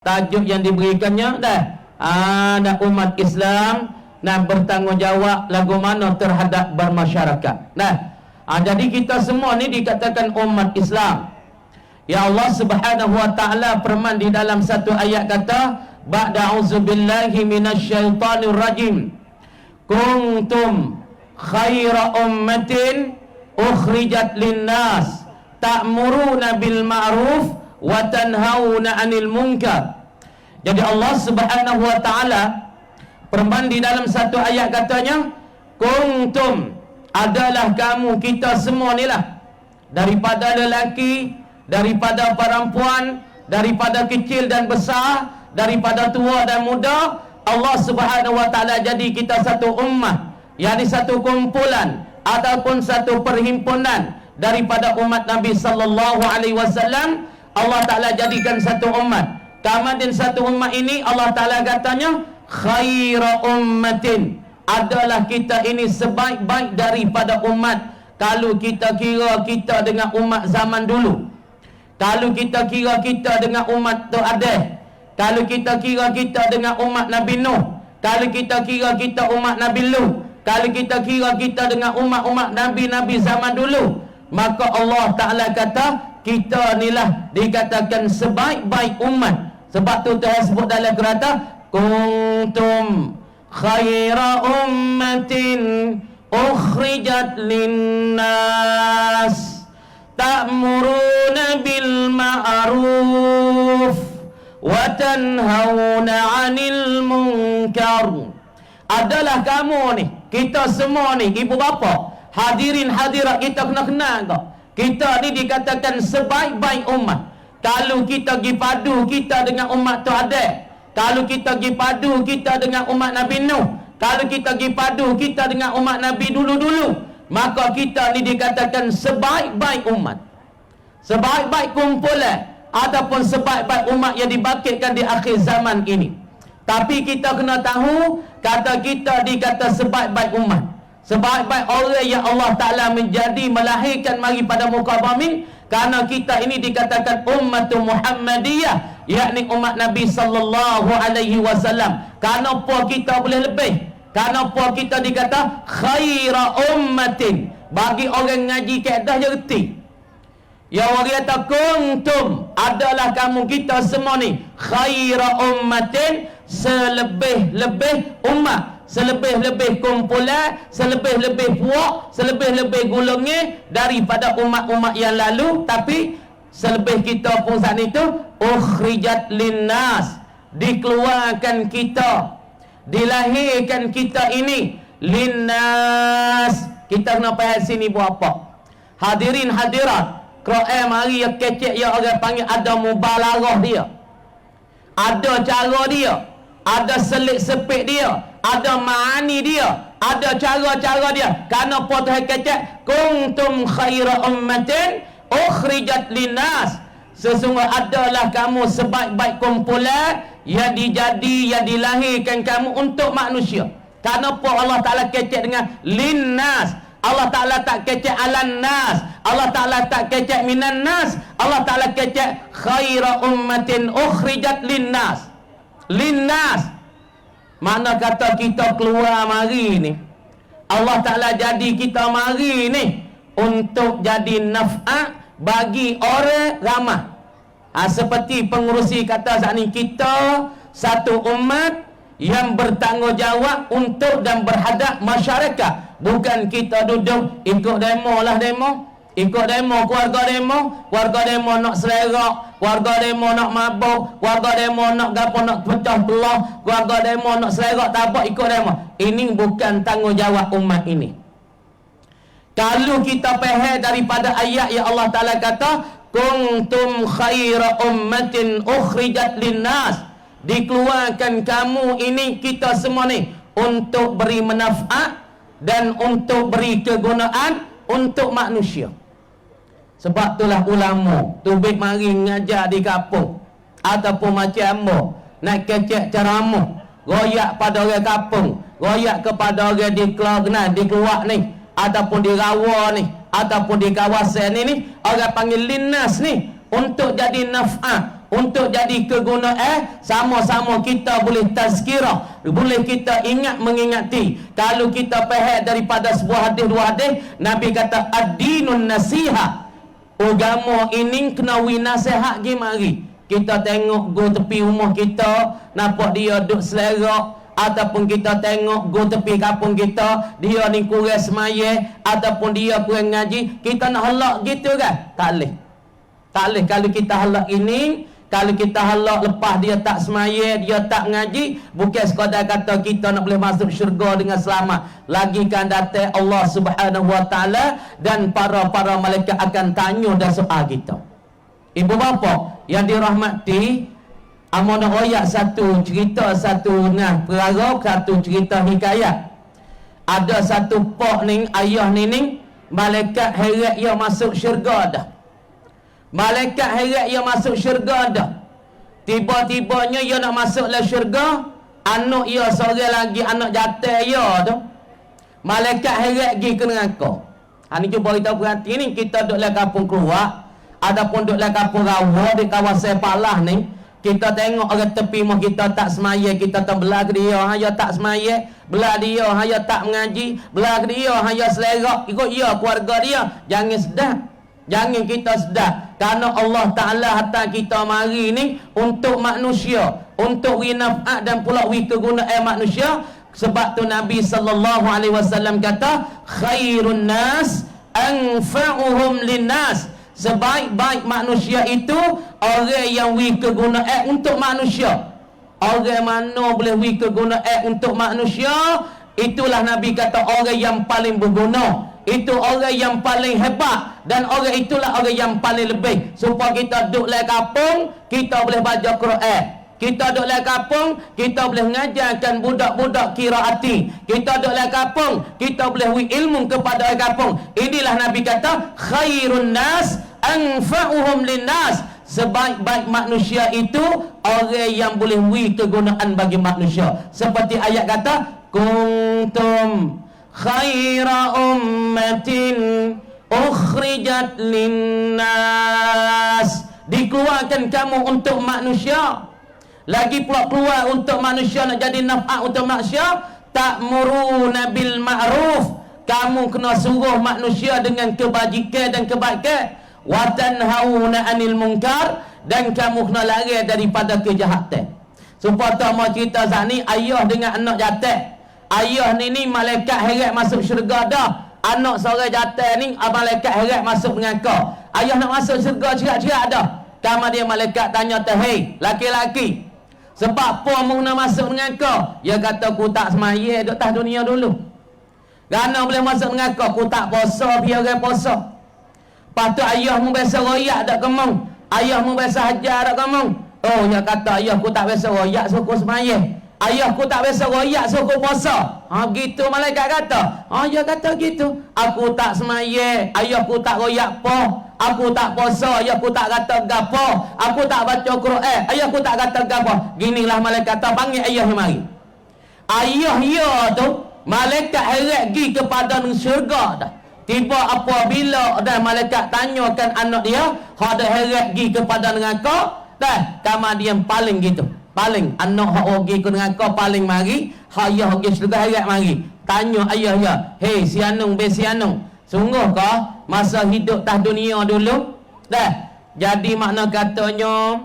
Tajuk yang diberikannya dah ada umat Islam dan bertanggungjawab lagu mana terhadap bermasyarakat. Jadi kita semua ni dikatakan umat Islam. Ya Allah Subhanahu wa taala firman di dalam satu ayat kata, ba'da auzubillahi minasyaitonir rajim. Kuntum khaira ummatin ukhrijat linnas ta'muruna bil ma'ruf wa tanhauna 'anil munkar. Jadi Allah Subhanahu wa taala firman di dalam satu ayat katanya, kuntum, adalah kamu, kita semua ni lah, daripada lelaki, daripada perempuan, daripada kecil dan besar, daripada tua dan muda, Allah Subhanahu wa taala jadi kita satu ummah, yakni satu kumpulan ataupun satu perhimpunan daripada umat Nabi sallallahu alaihi wasallam. Allah Ta'ala jadikan satu umat. Kemudian satu umat ini Allah Ta'ala katanya khaira ummatin, adalah kita ini sebaik-baik daripada umat. Kalau kita kira kita dengan umat zaman dulu, kalau kita kira kita dengan umat Tok Adeh, kalau kita kira kita dengan umat Nabi Nuh, kalau kita kira kita umat Nabi Lut, kalau kita kira kita dengan umat-umat Nabi-Nabi zaman dulu, maka Allah Ta'ala kata kita inilah dikatakan sebaik-baik umat. Sebab tu Tuhan sebut dalam kerata, kuntum khaira ummatin ukhrijat linnas ta'muruna bil ma'ruf wa tanhauna 'anil munkar. Adalah kamu ni, kita semua ni, ibu bapa, hadirin hadirat, kita kena kenal kau. Kita ni dikatakan sebaik-baik umat. Kalau kita pergi padu kita dengan umat Tok Adeh, kalau kita pergi padu kita dengan umat Nabi Nuh, kalau kita pergi padu kita dengan umat Nabi dulu-dulu, maka kita ni dikatakan sebaik-baik umat, sebaik-baik kumpulan ataupun sebaik-baik umat yang dibangkitkan di akhir zaman ini. Tapi kita kena tahu, kata kita dikata sebaik-baik umat, sebaik-baik orang yang Allah Ta'ala menjadi melahirkan mari pada muka bumi. Karena kita ini dikatakan ummatu Muhammadiyah, yakni umat Nabi sallallahu alaihi wasallam. Kenapa kita boleh lebih? Kenapa kita dikata khaira ummatin? Bagi orang ngaji kaedah je reti. Ya orang kata kuntum, adalah kamu, kita semua ni khaira ummatin, selebih-lebih umat, selebih-lebih kumpulan, selebih-lebih puak, selebih-lebih golongan daripada umat-umat yang lalu. Tapi selebih kita pun saat itu ukhrijat linnas, dikeluarkan kita, dilahirkan kita ini linnas. Kita kena faham sini buat apa. Hadirin hadirat, Quran mari yang kecek yang orang panggil ada mubalarah dia, ada cara dia, ada selit sepik dia, ada ma'ani dia, ada cara-cara dia. Kerana apa Tuhan kata kuntum khaira ummatin ukhrijat linnas, sesungguhnya adalah kamu sebaik-baik kumpulan yang dilahirkan kamu untuk manusia. Kerana apa Allah Ta'ala kecek dengan linnas? Allah Ta'ala tak kecek alan nas, Allah Ta'ala tak kecek minan nas, Allah Ta'ala kecek khaira ummatin ukhrijat linnas. Linnas mana kata kita keluar mari ni, Allah Ta'ala jadi kita mari ni untuk jadi naf'ah bagi orang ramah. Seperti pengurusi kata saat ni, kita satu umat yang bertanggungjawab untuk dan berhadap masyarakat. Bukan kita duduk ikut demo lah demo, ikut demo keluarga demo nak selerak, keluarga demo nak mabuk, keluarga demo nak gapo, nak pecah belah, keluarga demo nak selerak, tak apa ikut demo. Ini bukan tanggungjawab umat ini. Kalau kita faham daripada ayat yang Allah Ta'ala kata kuntum khaira ummatin ukhrijat linnas, dikeluarkan kamu ini, kita semua ni, untuk beri manfaat dan untuk beri kegunaan untuk manusia. Sebab itulah ulama tubik mari ngajar di kampung ataupun macam ambo nak kecek ceramah, royak pada orang kampung, royak kepada orang di Kelagnan, di Keluak ni, ataupun di Rawa ni, ataupun di kawasan ni, orang panggil linnas ni, untuk jadi naf'ah, untuk jadi kegunaan, sama-sama kita boleh tazkirah, boleh kita ingat mengingati. Kalau kita faham daripada sebuah hadis, dua hadis, Nabi kata ad-dinun nasiha, agama ini kena winasihat gimari. Kita tengok go tepi rumah kita, nampak dia duduk selerak, ataupun kita tengok go tepi kampung kita, dia ni kurang semaya, ataupun dia kurang ngaji, kita nak halak gitu kan? Tak boleh. Tak boleh. Kalau kita halak ini, kalau kita halak lepas dia tak semaya, dia tak ngaji, bukan sekadar kata kita nak boleh masuk syurga dengan selamat. Lagi kan datang Allah Subhanahu Wa Taala dan para malaikat akan tanya dan soal kita. Ibu bapa yang dirahmati, amunah royak satu cerita, satu perkara, satu cerita hikayat. Ada satu pak ni, ayah ni, malaikat heret ia masuk syurga dah. Malaikat heret ia masuk syurga dah. Tiba-tibanya ia nak masuk dalam syurga, anak ia seorang lagi, anak jatah ia tu. Malaikat heret pergi ke neraka. Ni cuba kita perhati ni, kita duduk dalam kampung keluar, adapun duduk dalam kampung rawa di kawasan Palah ni, kita tengok orang tepi rumah kita tak semaya, kita belah ke dia, hanya tak semaya, belah dia, hanya tak mengaji, belah ke dia, hanya selerak, ikut dia, keluarga dia. Jangan sedar. Jangan kita sedar. Kerana Allah Ta'ala hantar kita mari ni untuk manusia, untuk winaf'at dan pula kegunaan manusia. Sebab tu Nabi SAW kata, khairun nas anfa'uhum linnas. Sebaik-baik manusia itu orang yang kegunaan untuk manusia. Orang mana boleh kegunaan untuk manusia, itulah Nabi kata orang yang paling berguna. Itu orang yang paling hebat, dan orang itulah orang yang paling lebih. Supaya kita duduk dalam kampung, kita boleh baca Quran. Kita duduk dalam kampung, kita boleh mengajarkan budak-budak qiraati. Kita duduk dalam kampung, kita boleh ilmu kepada orang kampung. Inilah Nabi kata, khairun nas anfa'uhum linnas. Sebaik-baik manusia itu orang yang boleh kegunaan bagi manusia. Seperti ayat kata, kuntum khaira ummatin ukhrijat linnas. Dikeluarkan kamu untuk manusia. Lagi pula keluar untuk manusia, nak jadi naf'at untuk manusia. Ta'muruna bil ma'ruf, kamu kena suruh manusia dengan kebajikan dan kebaikan. Wa tanhauna 'anil munkar, dan kamu kena lari daripada kejahatan. Supaya tak mau cerita saat ni, ayah dengan anak jatuh. Ayah ni malaikat heret masuk syurga dah. Anak seorang jatuh ni, malaikat heret masuk dengan kau. Ayah nak masuk syurga cerak-cerak dah. Kama dia malaikat tanya tu, hei laki-laki, sebab apa mu nak masuk dengan kau? Dia kata, ku tak semaya duduk atas dunia dulu. Kerana boleh masuk dengan kau? Ku tak puasa, biar orang puasa. Lepas tu ayahmu biasa royak tak kemung, ayahmu biasa hajar tak kemung. Oh, dia kata, ayahku tak biasa royak, so ku semaya. Ayahku tak biasa royak, so ku puasa. Gitu malaikat kata. Dia kata gitu. Aku tak semaya, ayahku tak royak apa. Aku tak puasa, ayahku tak kata gapo. Aku tak baca Quran, ayahku tak kata gapo. Ginilah malaikat kata, panggil ayah ni mari. Ayah dia tu, malaikat heret pergi kepada syurga dah. Tiba apabila dan malaikat tanyakan anak dia, ada heret pergi kepada neraka, dah kama dia paling gitu. Paling anak hak pergi ke neraka paling mari, ayah pergi syurga heret mari. Tanya ayah dia, hei si Anung be si Anung, sungguhkah masa hidup tas dunia dulu dah jadi makna katanya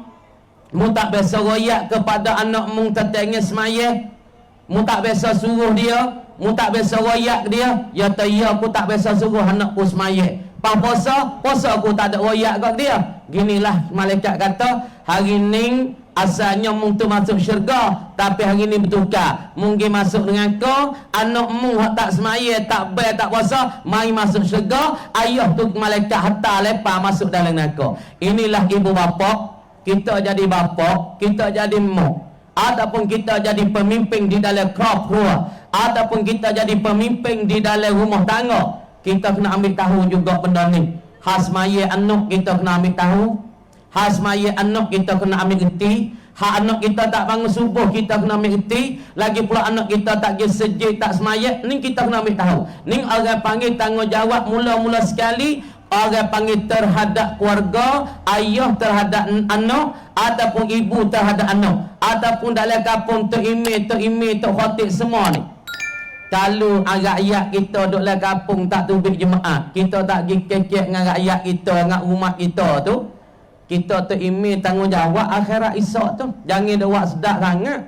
mu tak biasa royak kepada anak mu tetangga semaya, mu tak biasa suruh dia, mu tak biasa royak dia? Ya tak, ya aku tak biasa suruh anakku semaya. Puasa aku tak ada royak kat dia. Ginilah malaikat kata, hari ni asalnya mung tu masuk syurga, tapi hari ni bertukar. Mungkin masuk dengan kau, anak mung tak semaya, tak bayar, tak puasa, mari masuk syurga. Ayah tu malaikat hantar lepas masuk dalam neraka. Inilah ibu bapa. Kita jadi bapa, kita jadi mak, ataupun kita jadi pemimpin di dalam keluarga, ataupun kita jadi pemimpin di dalam rumah tangga, kita kena ambil tahu juga benda ni. Hasmaya anak kita kena ambil tahu. Hasmaya anak kita kena ambil reti. Hak anak kita tak bangun subuh, kita kena ambil reti. Lagi pula anak kita tak pergi sejid, tak semaya, ni kita kena ambil tahu. Ni orang panggil tanggungjawab mula-mula sekali. orang panggil terhadap keluarga, ayah terhadap anak, ataupun ibu terhadap anak, ataupun dalam kampung tok imam, tok khatib semua ni. Kalau rakyat kita duduk dalam kampung tak tubik jemaah, kita tak pergi kecek dengan rakyat kita, dengan umat kita tu, kita tok imam tanggungjawab akhirat esok tu. Jangan dak buat sedap sangat.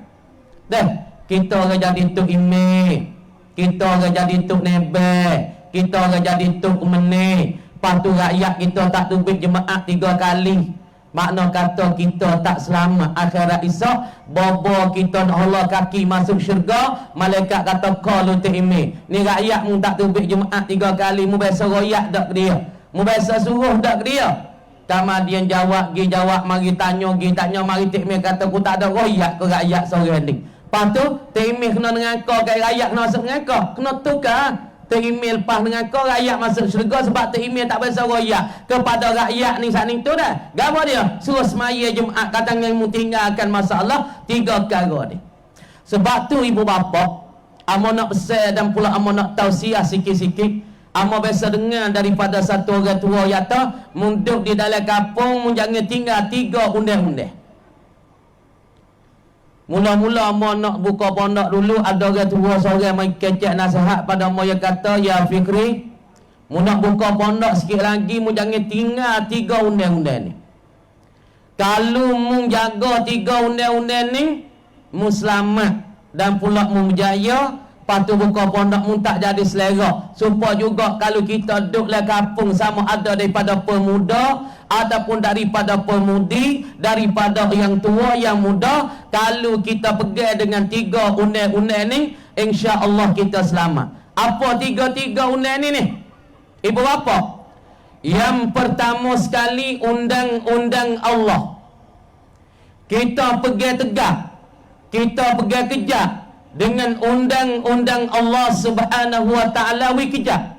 Dah, kita orang jadi tok imam, kita orang jadi tok nebel, kita orang jadi tok meneh. Lepas tu rakyat kita tak tubik jemaah 3 kali. Makna kata kita tak selamat akhirat esok. Bobo kita nak Allah kaki masuk syurga, malaikat kata qalu ta'imi. Ni rakyat mu tak tubik jemaah 3 kali, mu biasa royak dak ke dia. Mu biasa suruh dak ke dia. Kemudian jawab, mari tanya, mari ta'imi kata aku tak ada royak ke rakyat seorang ni. Lepas tu ta'imi kena ngangkau kat rakyat kena masuk ngangkau, kena tukar. Terimil lepas dengan kau rakyat masuk syurga sebab terimil tak biasa royak kepada rakyat ni saat ni tu dah. Gapo dia? Suruh semaya Jumaat katanya mu tinggalkan masalah 3 perkara ni. Sebab tu ibu bapa, amo nak pesan dan pula amo nak tausiah sikit-sikit. Amo biasa dengar daripada satu orang tua yata, munduk di dalam kampung mu jangan tinggal 3 undang-undang. Mula-mula mau nak buka pondok dulu, ada orang tua seorang mai kecek nasihat pada mo yang kata, ya Fikri, mu nak buka pondok sikit lagi, mu jangan tinggal 3 undang-undang ni. Kalau mu jaga 3 undang-undang ni, mu selamat dan pula mu berjaya. Lepas tu buka pondok mu tak jadi selera. Supaya juga kalau kita duduk dalam kampung sama ada daripada pemuda ataupun daripada pemudi, daripada yang tua, yang muda, kalau kita pegang dengan 3 undang-undang ni, insya-Allah kita selamat. Apa 3 undang ni? Ibu bapa, yang pertama sekali undang-undang Allah. Kita pegang tegak, kita pegang kejap dengan undang-undang Allah Subhanahu wa taala wi kejap.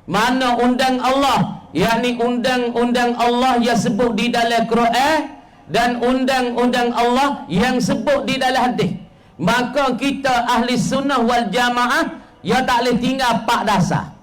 Mana undang Allah, yakni undang-undang Allah yang sebut di dalam Quran dan undang-undang Allah yang sebut di dalam hadis. Maka kita ahli sunnah wal jamaah ya tak boleh tinggal 4 dasar.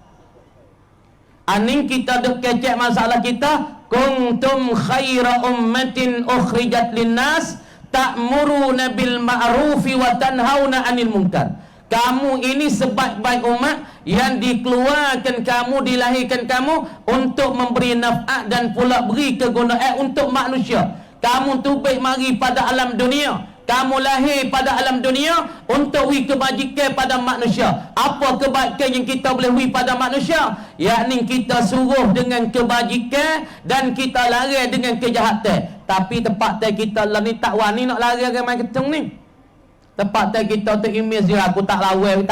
Aning kita duk kecek masalah kita, kuntum khaira ummatin ukhrijat linnas ta'muruna bil ma'rufi wa tanhauna 'anil munkar. Kamu ini sebaik-baik umat yang dikeluarkan kamu, dilahirkan kamu untuk memberi naf'at dan pula beri kegunaan untuk manusia. Kamu tubik mari pada alam dunia, kamu lahir pada alam dunia untuk wi kebajikan pada manusia. Apa kebaikan yang kita boleh wi pada manusia? Yakni kita suruh dengan kebajikan dan kita larang dengan kejahatan. Tapi tempat kita lah ni tak wani nak larang dengan main ketung ni. Tempat kita tu image dia, aku tak lawan.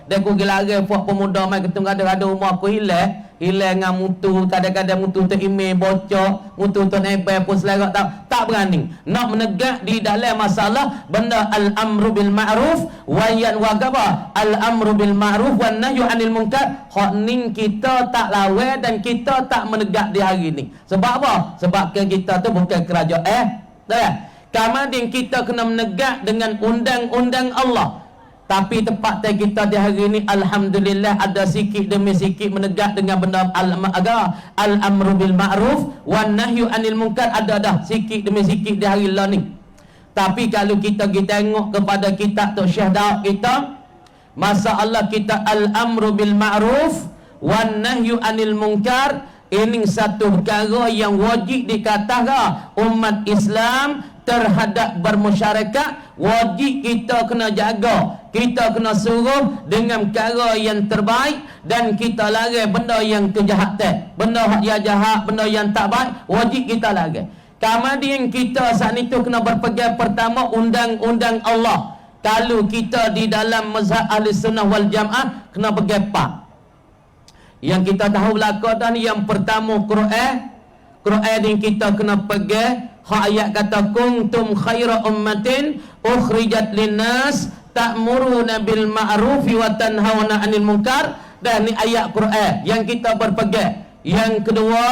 Dan aku larang buat pemuda main ketung, ada umur aku hilang dengan mutu, kadang-kadang mutu tu image bocor, mutu tu nebel pun selera tak berani nak menegak di dalam masalah benda al-amru bil ma'ruf wa yanwagaba al-amru bil ma'ruf wan nahyu 'anil munkar. Hak ni kita tak lawan dan kita tak menegak di hari ni. Sebab apa? Sebab kita tu bukan kerajaan. Dah. Kemudian kita kena menegak dengan undang-undang Allah. Tapi tempat kita di hari ini, alhamdulillah, ada sikit demi sikit menegak dengan benda al-amru bil ma'ruf wan nahyu 'anil munkar. Ada dah sikit demi sikit di hari lah ni. Tapi kalau kita tengok kepada kitab Tok Syekh Daud kita, masalah kita al-amru bil ma'ruf wan nahyu 'anil munkar, ini satu perkara yang wajib dikatakan umat Islam terhadap bermasyarakat. Wajib kita kena jaga, kita kena suruh dengan perkara yang terbaik dan kita larang benda yang kejahatan, benda yang jahat, benda yang tak baik, wajib kita larang. Kemudian kita saat itu kena berpegang pertama undang-undang Allah. Kalau kita di dalam mazhab ahli sunnah wal jamaah kena pegang 4 yang kita tahu belakang dan yang pertama Quran yang kita kena pegang. Ayat kata kuntum khaira ummatin ukhrijat linnas ta'muruna bil ma'rufi wa tanhauna 'anil munkar. Dan ni ayat Quran yang kita berpegang. Yang kedua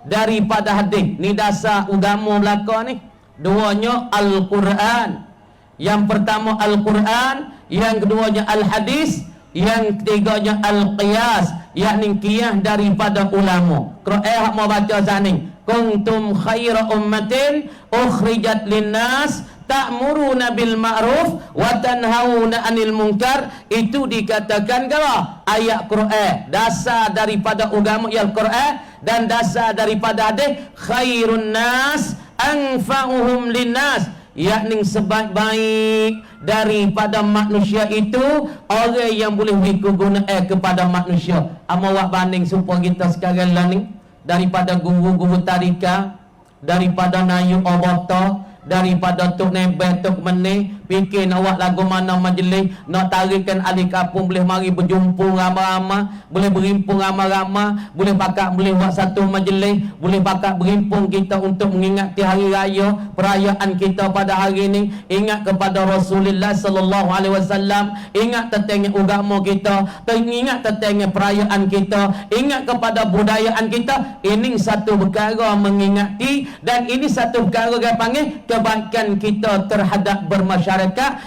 daripada hadis. Ni dasar agama belaka ni. Duanya Al-Quran. Yang pertama Al-Quran, yang keduanya Al-Hadis, Yang ketiganya al-qiyas, yakni qiyas daripada ulama. Qur'an mau baca saning, kuntum khaira ummatin ukhrijat linnas ta'muruna bil ma'ruf wa tanhauna 'anil munkar. Itu dikatakan apa? Ayat Quran, dasar daripada agama yang Quran dan dasar daripada hadis. Khairun nas anfa'uhum linnas, yakni sebaik-baik daripada manusia itu orang yang boleh digunakan kepada manusia. Amawak banding supaya kita sekarang lah ni, daripada guru-guru tarika, daripada nayu obata, daripada tok nebel tok meneh, fikir nak buat lagu mana majlis, nak tarikkan ahli kampung boleh mari berjumpa ramai-ramai, boleh berimpun ramai-ramai, boleh pakat boleh buat satu majlis, boleh pakat berimpun kita untuk mengingati hari raya, perayaan kita pada hari ini, ingat kepada Rasulullah sallallahu alaihi wasallam, ingat tentang agama kita, ingat tentang perayaan kita, ingat kepada budayaan kita. Ini satu perkara mengingati, dan ini satu perkara yang panggil kebaikan kita terhadap bermasyarakat.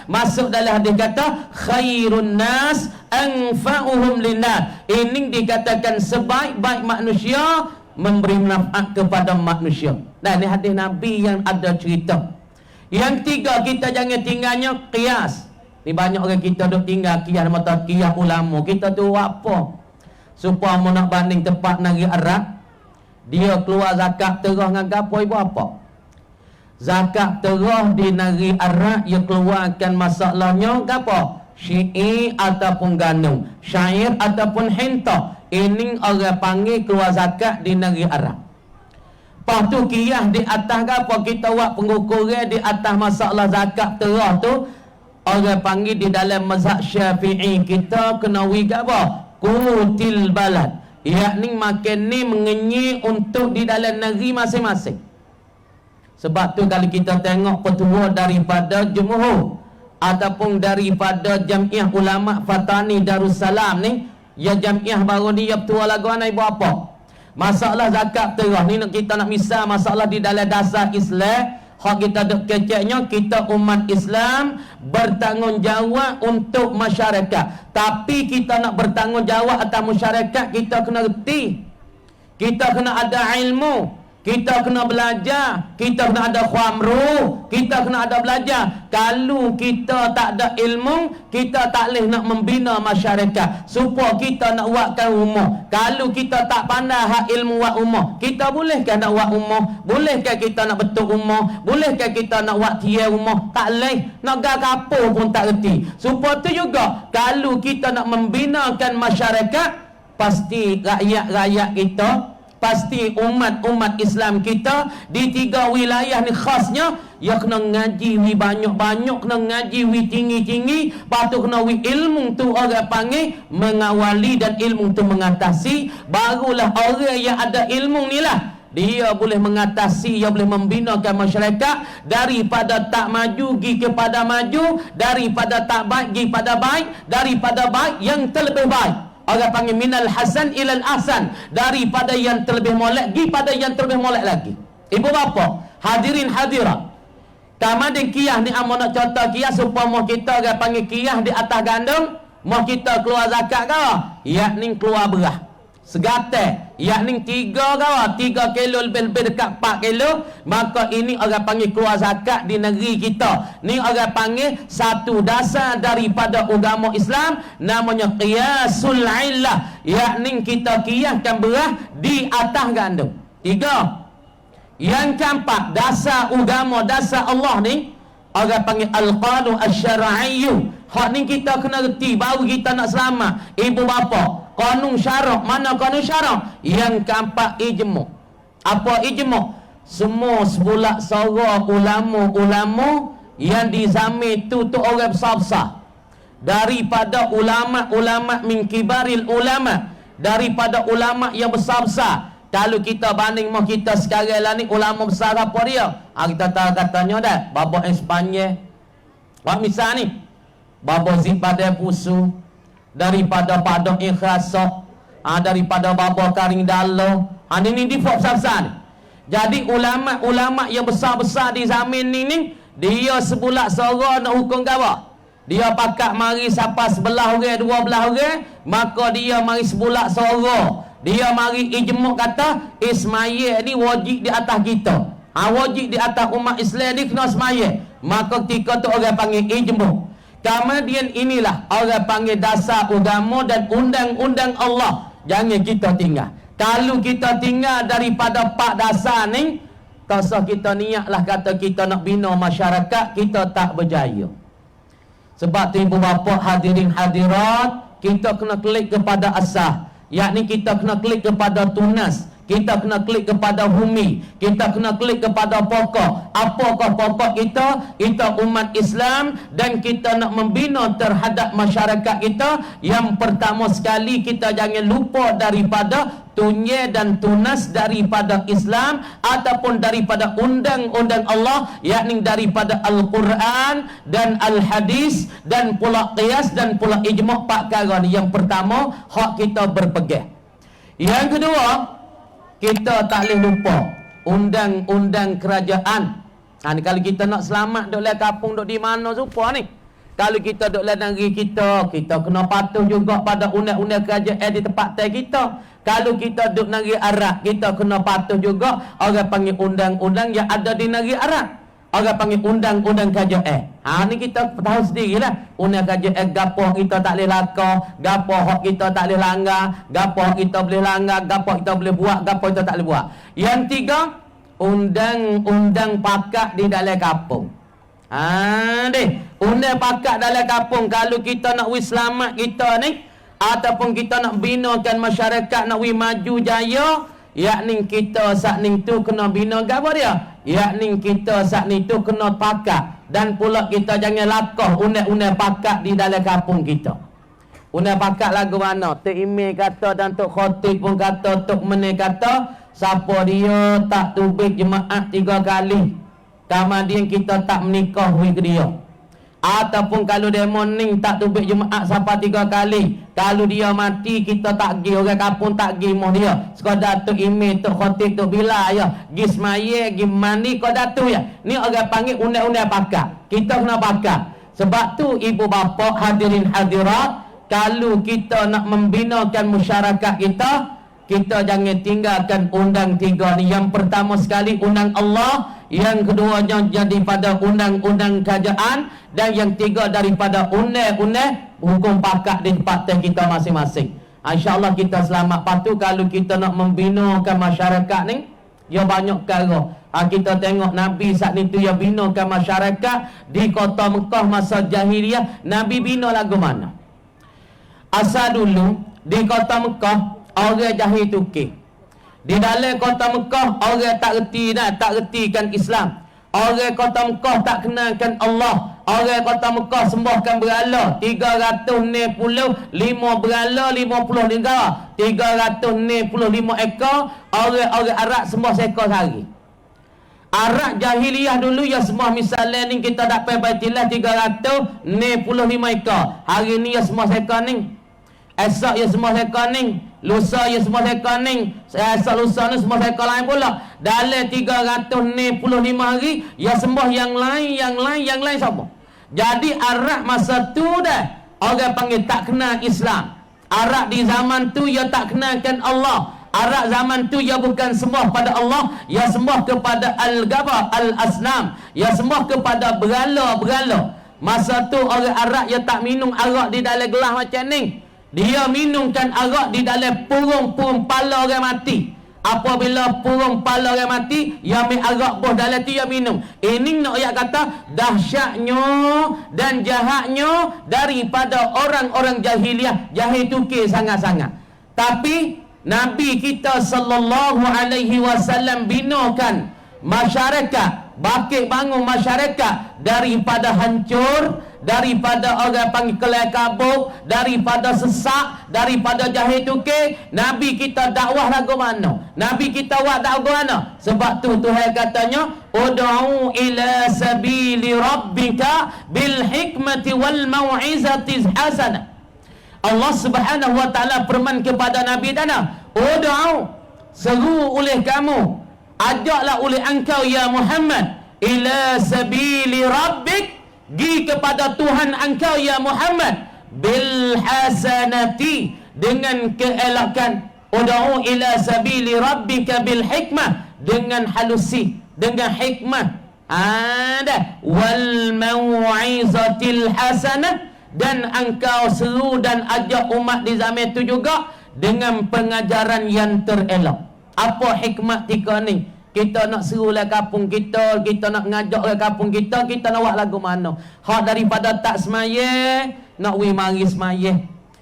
Masuk dalam hadis kata khairun nas anfa'uhum linnas. Ini dikatakan sebaik-baik manusia memberi manfaat kepada manusia. Dan ini hadis Nabi yang ada cerita. Yang ketiga, kita jangan tinggalnya qiyas. Ni banyak orang kita duk tinggal qiyas, mata qiyas ulama. Kita tu apa? Supaya mau nak banding tempat negeri Arab, dia keluar zakat terah dengan gapo ibu apa? Zakat terah di negeri Arab yang keluarkan masalahnya gapo? Syair ataupun gandum, syair ataupun hinta. Ini orang panggil keluar zakat di negeri Arab. Lepas tu qiyas di atas gapo? Kita buat pengukuran di atas masalah zakat terah tu. Orang panggil di dalam mazhab Syafi'i kita kena wi gapo? Qutil balad, yakni makan ni mengenyi untuk di dalam negeri masing-masing. Sebab tu kalau kita tengok petua daripada jumhur ataupun daripada Jamiah Ulama Fatani Darussalam ni, ya jamiah baru ni, ya petua lagu ana ibu apa? Masalah zakat terah ni kita nak misal masalah di dalam dasar Islam. Hak kita duk keceknya, kita umat Islam bertanggungjawab untuk masyarakat. Tapi kita nak bertanggungjawab atas masyarakat, kita kena reti, kita kena ada ilmu, kita kena belajar, kita kena ada khamru, kita kena ada belajar. Kalau kita tak ada ilmu, kita tak boleh nak membina masyarakat supaya kita nak buatkan rumah. Kalau kita tak pandai hak ilmu buat rumah, kita bolehkah nak buat rumah? Bolehkah kita nak betul rumah? Bolehkah kita nak buat tiai rumah? Tak boleh. Nak gapo pun tak reti. Supaya tu juga kalau kita nak membinakan masyarakat, pasti rakyat-rakyat kita, pasti umat-umat Islam kita di 3 wilayah ni khasnya, ya kena ngaji wi banyak-banyak, kena ngaji wi tinggi-tinggi, lepas tu kena wi ilmu tu orang panggil mengawali dan ilmu tu mengatasi. Barulah orang yang ada ilmu ni lah, dia boleh mengatasi, dia boleh membinakan masyarakat daripada tak maju pergi kepada maju, daripada tak baik pergi pada baik, daripada baik yang terlebih baik. Orang panggil minal hasan ilal ahsan, daripada yang terlebih molek pergi pada yang terlebih molek lagi. Ibu bapa, hadirin hadirat, tamadin qiyas ni amo nak contoh qiyas supaya kita orang panggil qiyas di atas gandum, mau kita keluar zakat ke? Yakni keluar beras segatai, yakni 3 kilo lebih dekat 4 kilo, maka ini orang panggil keluar zakat di negeri kita. Ni orang panggil satu dasar daripada agama Islam, namanya qiyasul illah, yakni kita qiyaskan beras di atas gandum. 3. Yang keempat, dasar agama, dasar Allah ni orang panggil al-qanun asy-syar'iyyu. Hak ni kita kena reti baru kita nak selamat. Ibu bapa, kanun syarak. Mana kanun syarak? Yang keempat, ijma'. Apa ijma'? Semua sebulak sara ulama-ulama yang di zaman tu orang besar-besar, daripada ulama-ulama min kibaril ulama, daripada ulama yang besar-besar. Kalau kita banding mau kita sekarang lah ni, ulama besar apa dia? Kita tahu katanya dah, Baba Espanyol. Buat misal ni, Baba Zipada Pusu, daripada Padang Ikhrasa, daripada Baba Karing Dalo. Ini di besar-besar ni. Jadi ulama-ulama yang besar-besar di zaman ni, dia sebulak sara nak hukum gawa. Dia pakat mari siapa sebelah orang, dua belah orang, maka dia mari sebulak suara. Dia mari ijma' kata ismaya ni wajib di atas kita. Wajib di atas umat Islam ni kena semaya. Maka ketika tu orang panggil ijma'. Kemudian inilah orang panggil dasar agama dan undang-undang Allah. Jangan kita tinggal. Kalau kita tinggal daripada pak dasar ni, tak usah kita niatlah kata kita nak bina masyarakat, kita tak berjaya. Sebab tu ibu bapa hadirin hadirat, kita kena klik kepada asas. Yakni kita kena klik kepada tunas, kita kena klik kepada bumi, kita kena klik kepada pokok. Apakah pokok kita? Kita umat Islam dan kita nak membina terhadap masyarakat kita. Yang pertama sekali, kita jangan lupa daripada tunye dan tunas daripada Islam ataupun daripada undang-undang Allah, yakni daripada Al-Quran dan Al-Hadis dan pula qiyas dan pula ijma'. Pak perkara ni yang pertama hak kita berpegang. Yang kedua, kita tak boleh lupa undang-undang kerajaan. Ni kalau kita nak selamat duk le kampung duk di mana supa ni. Kalau kita duk le negeri kita kena patuh juga pada undang-undang kerajaan di tempat kita. Kalau kita duduk negeri Arab, kita kena patuh juga orang panggil undang-undang yang ada di negeri Arab. Orang panggil undang-undang kerajaan. Ni kita tahu sendirilah. Undang kerajaan gapo kita tak boleh lakar, gapo hak kita tak boleh langgar, gapo hak kita boleh langgar, gapo kita boleh buat, gapo kita tak boleh buat. Yang tiga, undang-undang pakat di dalam kampung. Undang pakat dalam kampung. Kalau kita nak wis selamat kita ni, ataupun kita nak binakan masyarakat, nak maju jaya, yakni kita saat ni tu kena bina apa dia? Yakni kita saat ni tu kena pakat. Dan pula kita jangan lakah undang-undang pakat di dalam kampung kita. Undang pakat lagu mana? Tok Imam kata dan Tok Khatib pun kata, Tok Meneh kata, siapa dia tak tubik jemaah 3 kali, kemudian kita tak menikah with dia. Ataupun kalau dia morning tak tubik jemaah sampai 3 kali, kalau dia mati kita tak pergi, orang kampung tak pergi moh dia. Sekadar Tok Imam, Tok Khatib, Tok Bila ya, pergi semaya, pergi mandi, sekadar tu ya. Ni orang panggil undang-undang pakat. Kita kena pakat. Sebab tu ibu bapa hadirin hadirat, kalau kita nak membinakan masyarakat kita jangan tinggalkan undang 3 ni. Yang pertama sekali undang Allah, yang keduanya jadi pada undang-undang kerajaan, dan yang tiga daripada undang-undang hukum pakat di tempat kita masing-masing. InsyaAllah kita selamat. Patu kalau kita nak membinakan masyarakat ni, ya banyak perkara. Kita tengok Nabi saat itu ya binakan masyarakat di kota Mekah masa jahiliyah. Nabi bina lagu mana? Asal dulu di kota Mekah orang jahil tukik. Di dalam kota Mekah orang tak retikan Islam. Orang kota Mekah tak kenalkan Allah. Orang kota Mekah sembahkan berhala 350 berhala 50 negara 365 ekor. Orang Arab sembah seekor sehari. Arab jahiliyah dulu ya sembah misalnya ni kita dapat Baitullah 365 ekor. Hari ni ya sembah seekor ni. Esok ya sembah seekor ni. Lusa ya sembah seekor ni. Esok lusa ni sembah seekor lain pula. Dalam 365 hari ya sembah yang lain sama. Jadi Arab masa tu dah orang panggil tak kenal Islam. Arab di zaman tu ya tak kenalkan Allah. Arab zaman tu ya bukan sembah pada Allah, ya sembah kepada al-asnam, ya sembah kepada berhala-berhala. Masa tu orang Arab ya tak minum arak di dalam gelas macam ni. Dia minumkan arak di dalam purung pala orang mati. Apabila purung pala orang mati, ya ambil arak boh dalam tu ya minum. Ini nak ayat kata dahsyatnya dan jahatnya daripada orang-orang jahiliyah. Jahil tukir sangat-sangat. Tapi Nabi kita sallallahu alaihi wasallam binakan masyarakat, bangkit bangun masyarakat daripada hancur, daripada orang panggil kelai kabuk, daripada sesak, daripada jahil tukir. Nabi kita dakwah lagu mana? Nabi kita buat dakwah mana? Sebab tu Tuhan katanya, ud'u ila sabili rabbika bil hikmati wal mau'izati hasanah. Allah Subhanahu wa taala firman kepada Nabi Dana, ud'u, seru oleh kamu, ajaklah oleh engkau ya Muhammad, ila sabili rabbik, gi kepada Tuhan engkau ya Muhammad bil hasanati, dengan keelakan. Ud'u ila sabili rabbika bil hikmah, dengan halusi, dengan hikmah. Ada wal mau'izatil hasanah, dan engkau seru dan ajak umat di zaman itu juga dengan pengajaran yang terelok. Apa hikmat tika ni? Kita nak serulah kampung kita, kita nak ngajak ke kampung kita nak buat lagu mana? Hak daripada tak semaya, nak wi mari semaya.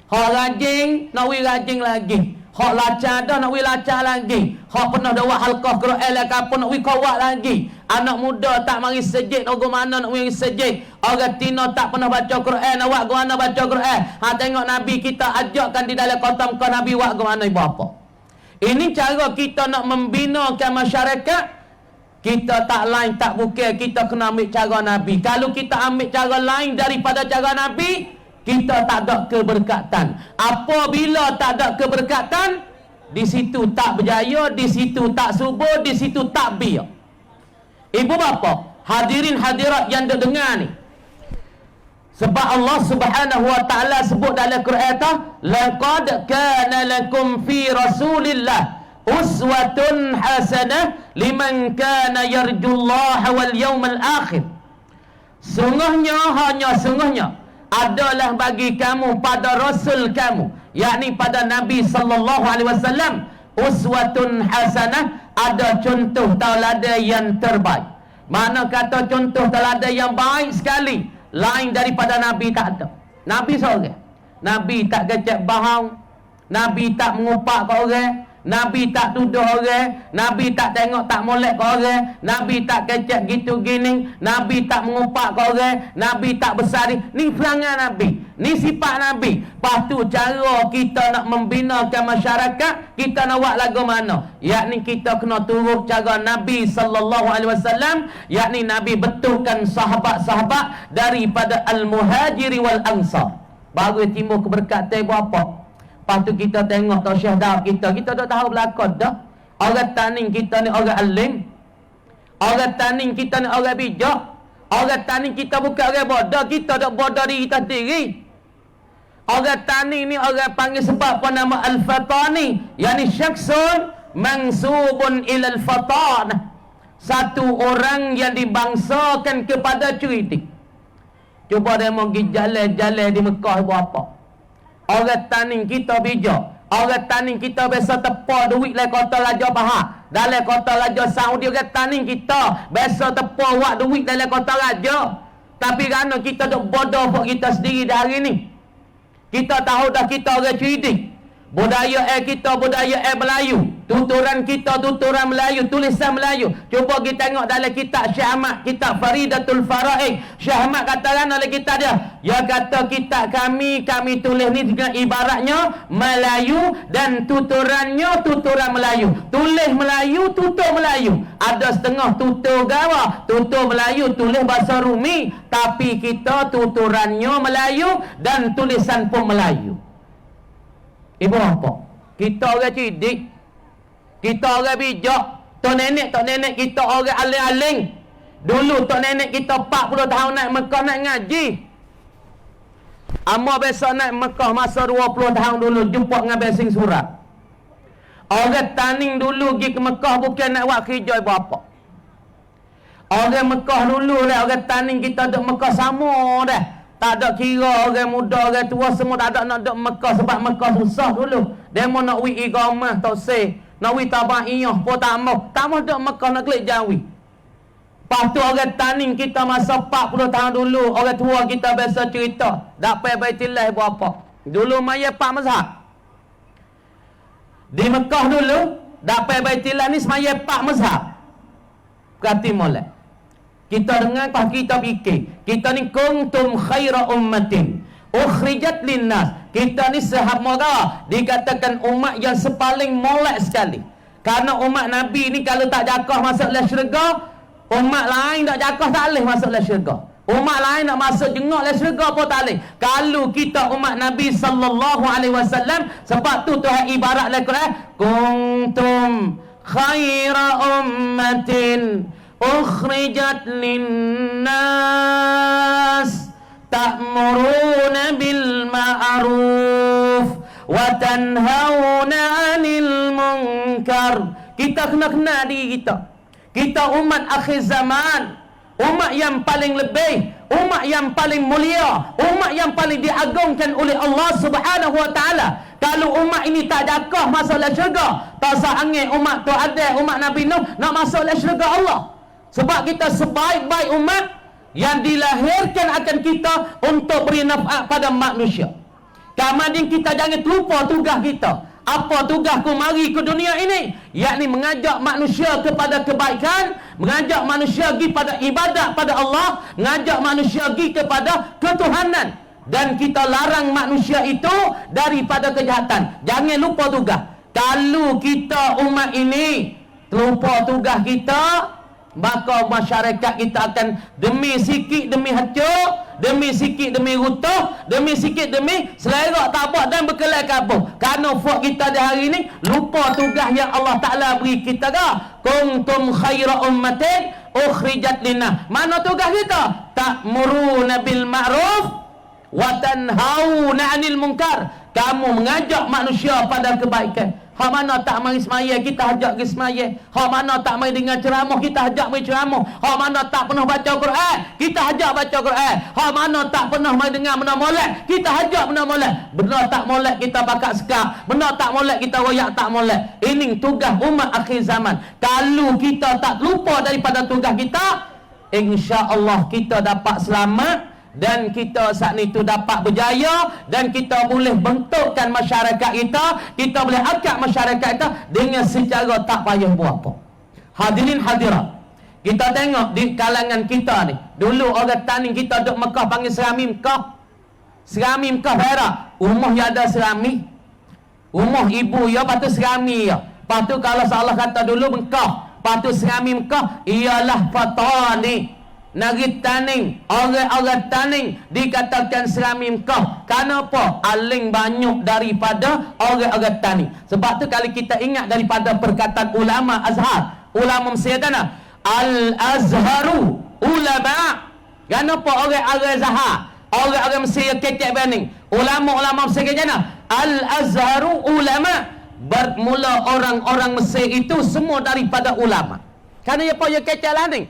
Hak rajin, nak wi rajin lagi. Hak lacar dah, nak wi lacar lagi. Hak pernah dah buat halqah Quran lah kampung, nak wi kawat lagi. Anak muda tak mari sejid, nak go mana nak wi sejid. Orang Tino tak pernah baca Quran, nak buat go mana baca Quran. Ha, tengok Nabi kita ajakkan di dalam kota Mekah, Nabi buat go mana ibu apa. Ini cara kita nak membinakan masyarakat. Kita tak lain, tak bukan, kita kena ambil cara Nabi. Kalau kita ambil cara lain daripada cara Nabi, kita tak ada keberkatan. Apabila tak ada keberkatan, di situ tak berjaya, di situ tak subur, di situ tak biar. Ibu bapa, hadirin hadirat yang dengar ni, sebab Allah Subhanahu wa taala sebut dalam Quran ta, laqad kana lakum fi Rasulillah uswatun hasanah liman kana yarjullaha wal yawmal akhir. Sungguhnya adalah bagi kamu pada Rasul kamu, yakni pada Nabi sallallahu alaihi wasallam, uswatun hasanah, ada contoh tauladan yang terbaik. Mana kata contoh tauladan yang baik sekali, lain daripada Nabi tak ada. Nabi seorang. Nabi tak kecek bahang, Nabi tak mengupak ke orang, Nabi tak tuduh orang, Nabi tak tengok tak molek ke orang, Nabi tak kecek gitu gini, Nabi tak mengupak ke orang, Nabi tak bersari. Ni perangai Nabi, ni sifat Nabi. Lepas tu cara kita nak membinakan masyarakat, kita nak buat lagu mana? Yakni kita kena turut cara Nabi sallallahu alaihi wasallam, yakni Nabi betulkan sahabat-sahabat daripada al-muhajiri wal ansar. Baru timbul keberkatan apa? Lepas tu kita tengok tau syahdah kita dah tahu belakang dah. Orang taning kita ni orang alim, orang taning kita ni orang bijak, orang taning kita bukan orang bodoh, kita dah bodoh diri kita sendiri. Orang taning ni orang panggil sebab apa nama al-fatani, yakni syakhsun mansubun ilal fatanah, satu orang yang dibangsakan kepada cerdik. Cuba demo pergi jalan-jalan di Mekah buat apa? Orang taning kita bijak, orang taning kita biasa tepa duit lai kota Raja Pahang, dalam kota Raja Saudi. Orang taning kita biasa tepa wak duit dalam kota Raja. Tapi kerana kita duk bodoh buat kita sendiri dah hari ni, kita tahu dah kita orang cerdik. Budaya kita budaya Melayu, tuturan kita tuturan Melayu, tulisan Melayu. Cuba kita tengok dalam kitab Syekh Ahmad, kitab Faridatul Faraid. Syekh Ahmad katakan dalam kitab dia, dia kata kitab kami tulis ni dengan ibaratnya Melayu, dan tuturannya tuturan Melayu. Tulis Melayu, tutur Melayu. Ada setengah tutur Jawa, tutur Melayu, tulis bahasa Rumi, tapi kita tuturannya Melayu dan tulisan pun Melayu. Ibu apa? Kita orang cerdik, kita orang bijak. Tok nenek kita orang aling-aling. Dulu tok nenek kita 40 tahun naik Mekah naik ngaji. Amma besok naik Mekah masa 20 tahun dulu jumpa dengan besing surat. Orang taning dulu pergi ke Mekah bukan nak buat kerja ibu apa. Orang Mekah dulu lah, orang taning kita duduk Mekah sama dah. Tak ada kira orang muda, orang tua semua tak ada nak duduk Mekah, sebab Mekah susah dulu. Demo nak wi iqamah tak seh, nak wi tabaiyah pun tak mau. Tak mau duduk Mekah nak klik jawi. Lepas tu orang taning kita masa 40 tahun dulu, orang tua kita biasa cerita, dapat Baitillah buat apa? Dulu maya 4 mazhab. Di Mekah dulu, dapat Baitillah ni semaya 4 mazhab. Berarti molek. Kita dengar, kita fikir, kita ni kuntum khaira ummatin ukhrijat linnas. Kita ni sehamara dikatakan umat yang sepaling molek sekali. Karena umat Nabi ni kalau tak jakah masuk dalam syurga, umat lain tak jakah tak boleh masuk dalam syurga. Umat lain nak masuk jengok dalam syurga pun tak boleh. Kalau kita umat Nabi sallallahu alaihi wasallam, sebab tu Tuhan ibarat dalam Quran, kuntum khaira ummatin ukhrijat linnas ta'muruna bil ma'ruf wa tanhauna 'anil munkar. Kita kena kenal diri kita. Kita umat akhir zaman, umat yang paling lebih, umat yang paling mulia, umat yang paling diagungkan oleh Allah Subhanahu wa taala. Kalau umat ini tak dakah masuk dalam syurga, tak sangit umat tu ada umat Nabi Nuh nak masuk dalam syurga Allah. Sebab kita sebaik-baik umat yang dilahirkan akan kita untuk beri naf'at pada manusia. Kemudian kita jangan lupa tugas kita. Apa tugasku mari ke dunia ini? Yakni mengajak manusia kepada kebaikan, mengajak manusia pergi pada ibadat pada Allah, mengajak manusia pergi kepada ketuhanan. Dan kita larang manusia itu daripada kejahatan. Jangan lupa tugas. Kalau kita umat ini lupa tugas kita, maka masyarakat kita akan demi sikit demi hancur, demi sikit demi runtuh, demi sikit demi selerak tak apa dan berkelai kabur. Kerana fak kita di hari ini lupa tugas yang Allah Ta'ala beri kita dah. Kuntum khaira ummatin ukhrijat linnas. Mana tugas kita? Ta'muruna bil ma'ruf wa tanhauna 'anil munkar. Kamu mengajak manusia pada kebaikan. Hak mana tak mari semaya, kita ajak pergi semaya. Hak mana tak mari dengar ceramah, kita ajak pergi ceramah. Hak mana tak pernah baca Quran, kita ajak baca Quran. Hak mana tak pernah mari dengar benda molek, kita ajak benda molek. Benda tak molek kita bakat sekak, benda tak molek kita royak tak molek. Ini tugas umat akhir zaman. Kalau kita tak lupa daripada tugas kita, insya-Allah kita dapat selamat. Dan kita saat itu dapat berjaya. Dan kita boleh bentukkan masyarakat kita boleh akad masyarakat kita dengan secara tak payah buat apa. Hadirin hadirat, kita tengok di kalangan kita ni, dulu orang tani kita duduk Mekah panggil serami Mekah. Serami Mekah Perak, rumah yang ada serami, rumah ibu ya, lepas tu serami ya. Lepas tu kalau salah kata dulu Mekah, lepas tu serami Mekah ialah fatani, Nagit taning, orang-orang taning dikatakan serami Mekah. Kenapa? Aling banyak daripada orang-orang taning. Sebab tu kalau kita ingat daripada perkataan ulama Azhar, ulama Mesir tanah, Al-Azharu ulama. Kenapa orang-orang Azhar, orang-orang Mesir kecek banding, ulama-ulama Mesir kecek tanah, Al-Azharu ulama. Bermula orang-orang Mesir itu semua daripada ulama. Kerana apa yang kecek landing?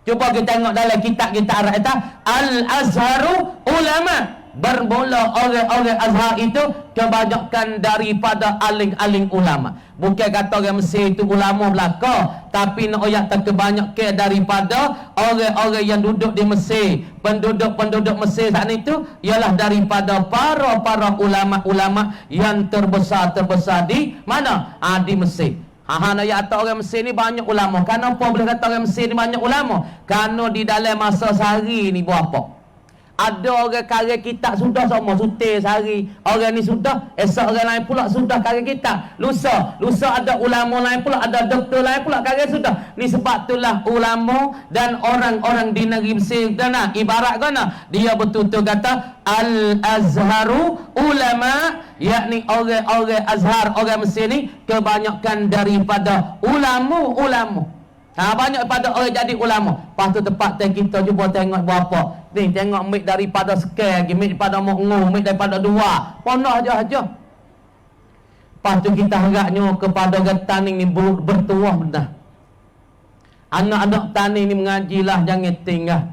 Cuba kita tengok dalam kitab kita Arab itu, Al-Azharu ulama. Bermula orang-orang Azhar itu kebanyakan daripada aling-aling ulama. Bukan kata orang Mesir itu ulama belaka, tapi nak ayat terkebanyakan daripada orang-orang yang duduk di Mesir. Penduduk-penduduk Mesir saat itu ialah daripada para ulama-ulama yang terbesar-terbesar di mana? Di Mesir. Nak kata orang Mesir ni banyak ulama. Kenapa boleh kata orang Mesir ni banyak ulama? Kerana di dalam masa sehari ni buat apa? Ada orang karya kitab sudah semua sutir sehari. Orang ni sudah, esok orang lain pula sudah karya kitab. Lusa ada ulama lain pula, ada doktor lain pula karya sudah. Ni sebab itulah ulama dan orang-orang di negeri Mesir kena ibarat kena dia betul-betul kata Al-Azharu ulama, yakni orang-orang Azhar, orang Mesir ni kebanyakan daripada ulama-ulama. Banyak pada orang jadi ulama. Lepas tu tempat kita cuba tengok berapa. Ni tengok mik daripada sekian lagi, mik daripada mokngu, mik daripada dua. Ponah aja. Lepas tu kita harapnya kepada orang tani ni bertuah benar. Anak-anak tani ni mengajilah, jangan tinggal.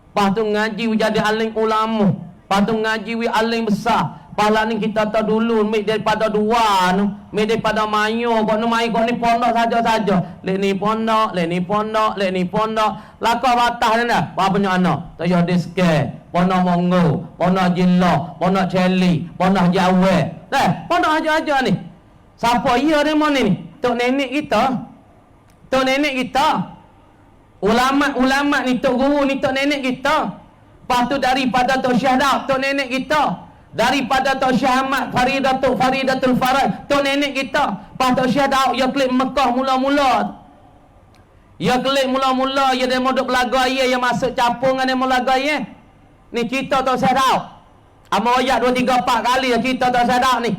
Lepas tu ngaji jadi alim ulama. Lepas tu ngaji alim besar. Pala ni kita tahu dulu mik daripada dua tu, mik daripada mayo, kau ni pondok saja-saja. Lek ni pondok, lek ni pondok. Lakau batas ni dah. Apa punya anak? Tayah diske, pondok Monggo, pondok Jilla, pondok Celi, pondok Jawa. Pondok aja-aja ni. Siapa ia ni mana ni? Tok nenek kita. Tok nenek kita. Ulama-ulama ni tok guru ni tok nenek kita. Lepas tu daripada tok Syekh Daud, tok nenek kita. Daripada Tok Syekh Ahmad Faridatul Faraj, Tok nenek kita. Pas Tok Syekh Daud dia klik Mekah mula-mula. Dia klik mula-mula, dia demo duk belaga air, dia masuk capung dengan demo laga air. Ni kita Tok Syekh Daud. Amo ayat 2 3 4 kali kita Tok Syekh Daud ni.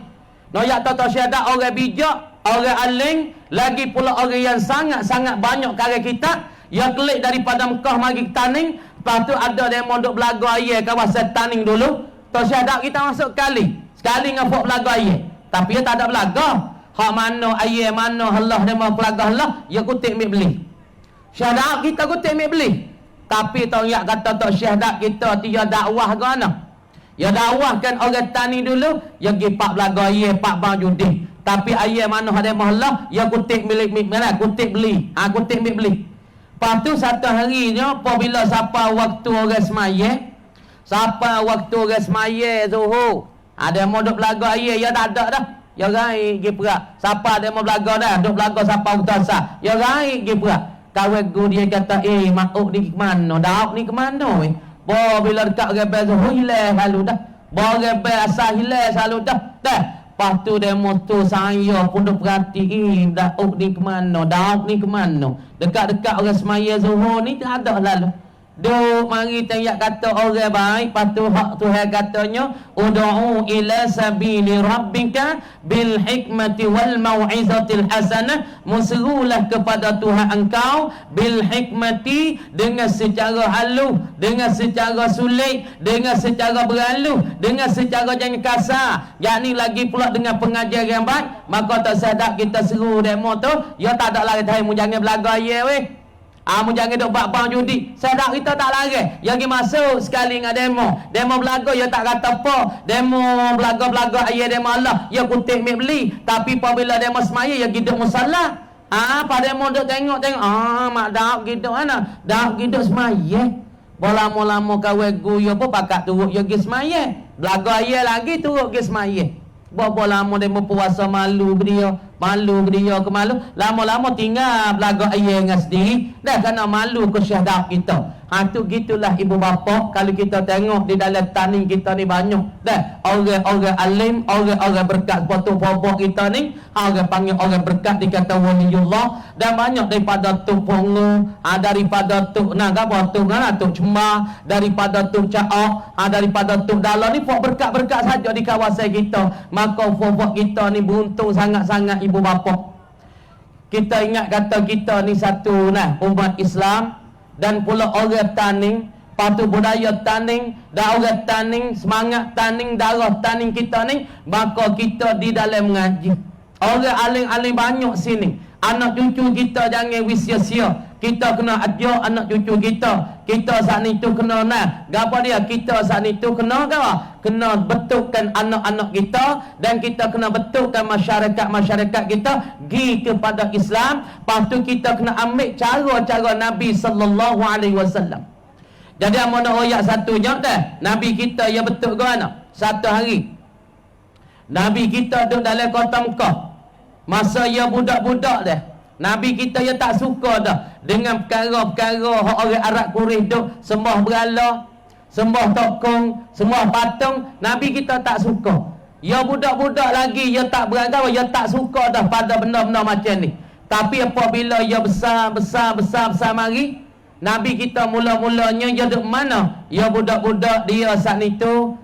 Noyak Tok Syekh Daud orang bijak, orang aling, lagi pula orang yang sangat-sangat banyak karya kita Ya kelik daripada Mekah mari ke Taning. Lepas tu ada demo duk belaga air kawasan Taning dulu. Tok Syahdak kita masuk sekali dengan fok belaga air. Tapi dia tak ada belaga. Hak mana air mana Allah demo belaga Allah, ya kutip mik beli. Syahdak kita kutip mik beli. Tapi tong yak kata Tok Syahdak kita dia dakwah ke mana? Ya dakwahkan orang Tani dulu, ya pergi pak belaga air, pak bang judi. Tapi air mana ada Allah, ya kutip milik mana? Kutip beli. Kutip mik beli. Lepas tu satu harinya apabila siapa waktu orang semaya, siapa waktu orang semaya Zuhur, ada mau duk belaga air, ya tak ada dah. Ya rai pergi perak. Siapa ada mau belaga dah, duk belaga siapa utasa. Ya rai pergi perak. Kawan guru dia kata, makuk ni ke mana? Dauk ni ke mana? Bila dekat rebel Zuhur, hilang selalu dah. Bawa rebel asal hilang selalu dah. Dah. Lepas tu demo tu saya pun duk perhati, dauk ni ke mana? Dauk ni ke mana? Dekat-dekat orang semaya Zuhur ni tak ada lalu. Duk mari tengok kata orang baik. Lepas tu hak Tuhan katanya, ud'u ila sabili rabbika bil hikmati wal mau'izatil hasanah. Menserulah kepada Tuhan engkau bil hikmati, dengan secara halus, dengan secara sulit, dengan secara berhalus, dengan secara jangan kasar, yakni lagi pula dengan pengajar yang baik. Maka tak sedap kita seru demo tu, ya tak ada lagi mu jangan belaga ye weh. Mu jangan duk buat bang judi. Sedap kita tak lari. Yang pergi masuk sekali dengan demo. Demo belaga ya tak kata apa. Demo belaga-belaga ayat demo Allah, ya kutip mik beli. Tapi apabila demo semaya ya hidup musalla. Pada demo duk tengok mak dauk hidup mana? Dauk hidup semaya. Lama-lama kawan guyo pun pakat turut ya pergi semaya. Belaga ayat lagi turut pergi semaya. Berapa lama demo puasa malu ke dia ke malu. Lama-lama tinggal belaga ayah dengan sendiri. Dah kena malu ke syahdak kita. Tu gitulah ibu bapa. Kalau kita tengok di dalam Taning kita ni banyak. Dah orang-orang alim, orang-orang berkat pokok kita ni. Orang panggil orang berkat dikata waliullah. Dan banyak daripada Tok Pongo, daripada Tok Tok Cemar, daripada Tok Caok, daripada Tok Dala ni pok berkat-berkat saja di kawasan kita. Maka pokok kita ni beruntung sangat-sangat ibu bapa. Kita ingat kata kita ni satu umat Islam. Dan pula orang Taning, patu budaya Taning, dan orang Taning, semangat Taning, darah Taning kita ni. Maka kita di dalam mengaji. Orang alim-alim banyak sini. Anak cucu kita jangan sia-sia. Kita kena ajak anak cucu kita. Kita saat ni tu kena Gapa dia? Kita saat ni tu kena kena betulkan anak-anak kita. Dan kita kena betulkan masyarakat kita pergi kepada Islam. Lepas tu kita kena ambil cara-cara Nabi SAW. Jadi amunah royak satunya dah. Nabi kita ya betul ke mana? Satu hari Nabi kita duduk dalam kota Mekah. Masa ya budak-budak dah. Nabi kita ya tak suka dah dengan perkara-perkara orang Arab Quraisy duk sembah berhala, sembah tokong, sembah patung. Nabi kita tak suka. Ya budak-budak lagi ya tak beragama, ya tak suka dah pada benda-benda macam ni. Tapi apabila ya besar mari, Nabi kita mula-mulanya ya duk mana? Ya budak-budak dia saat itu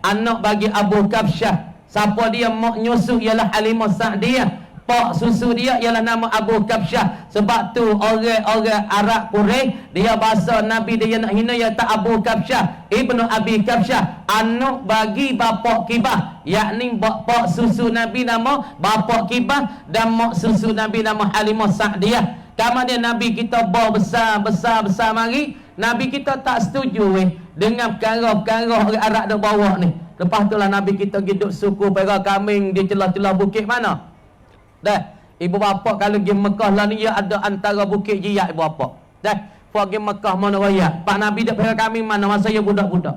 anak bagi Abu Kabsyah. Siapa dia mak nyusu ialah Halimah Sa'diyah. Pak susu dia ialah nama Abu Kabsyah. Sebab tu orang-orang Arab Quraisy dia bahasa Nabi dia nak hina ya tak Abu Kabsyah, Ibnu Abi Kabsyah, anak bagi bapa Kibah, yakni bapa susu Nabi nama bapa Kibah dan mak susu Nabi nama Halimah Sa'diyah. Kemudian Nabi kita bawa besar mari. Nabi kita tak setuju dengan perkara-perkara orang Arab dok bawa ni. Lepas tu lah Nabi kita hidup suku pera kambing di celah-celah bukit mana. Dah, ibu bapa kalau pergi Mekah lah ni ya ada antara bukit Jiyak ibu bapa. Dah, pergi Mekah mana raya. Pak Nabi dak pera kambing mana masa ya budak-budak.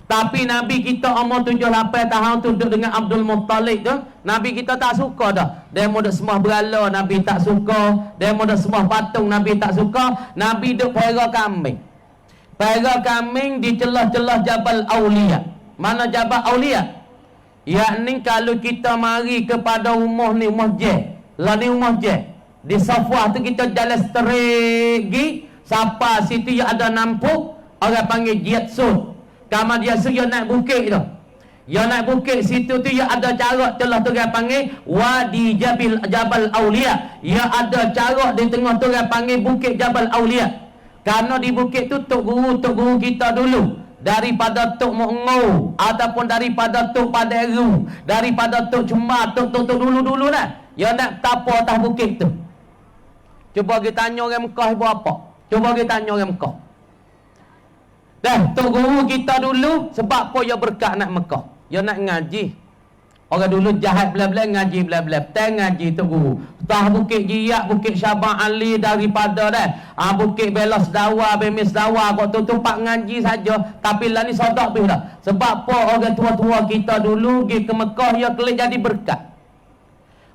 Tapi Nabi kita umur 7-8 tahun tu duduk dengan Abdul Muttalib tu. Nabi kita tak suka dah. Dia mau duk sembah berhala, Nabi tak suka. Dia mau duk sembah patung, Nabi tak suka. Nabi duk pera kambing. Pera kambing di celah-celah Jabal Aulia. Mana Jabal Aulia? Yakni kalau kita mari kepada rumah ni, rumah je. Lah ni rumah je. Di Safwah tu kita jalan straight. Siapa situ yang ada nampuk, orang panggil Jiyat Sud. Kamar dia suruh naik bukit tu. Ya naik bukit situ tu ya ada cara telah tu orang panggil Wadi Jabal Aulia. Ya ada cara di tengah tu orang panggil Bukit Jabal Aulia. Kerana di bukit tu tok guru kita dulu, daripada Tok Mokngau ataupun daripada Tok Paderu, daripada Tok Cemar, Tok dulu-dulu lah. Ya nak tapa atas bukit tu. Cuba kita tanya orang Mekah ibu apa? Cuba kita tanya orang Mekah. Dah, Tok guru kita dulu sebab apa ya berkat nak Mekah? Ya nak ngaji. Orang dulu jahat bela-bela, ngaji bela-bela. Tak ngaji Tok guru. Tah Bukit Jiak, Bukit Syabang Ali daripada dah. Bukit Belos Dawa, Bemis Dawa, kau tu tempat ngaji saja. Tapi lah ni sodak pun dah. Sebab apa orang tua-tua kita dulu pergi ke Mekah ya kelih jadi berkat.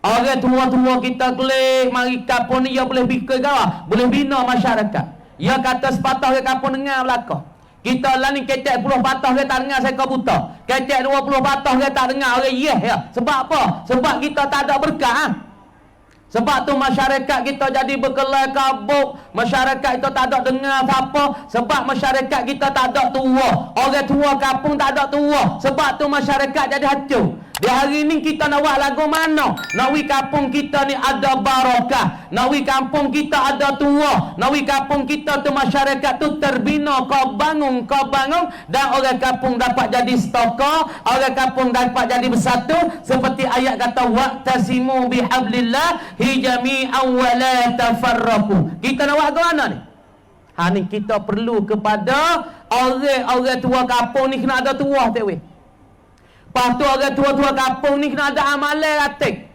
Orang tua-tua kita kelih mari kapun ni ya boleh fikir kau, boleh bina masyarakat. Ya kata sepatah ke kapun dengar belakang. Kita lah ni kecek 10 patah ke tak dengar saya kau buta. Kecek 20 patah ke tak dengar orang ya. Sebab apa? Sebab kita tak ada berkat. Sebab tu masyarakat kita jadi berkelai kabut. Masyarakat kita tak ada dengar apa. Sebab masyarakat kita tak ada tua. Orang tua kampung tak ada tua. Sebab tu masyarakat jadi hancur. Di hari ni kita nak buat lagu mana? Nak wi kampung kita ni ada barakah. Nak wi kampung kita ada tua. Nak wi kampung kita tu masyarakat tu terbina, kau bangun. Dan orang kampung dapat jadi stoka. Orang kampung dapat jadi bersatu. Seperti ayat kata, wa'tasimu bihablillah hijami'an wa la tafarraku. Kita nak buat ke mana ni? Ni kita perlu kepada orang tua kampung ni kena ada tua tak weh. Lepas tu orang tua-tua kampung ni kena ada amalan gating.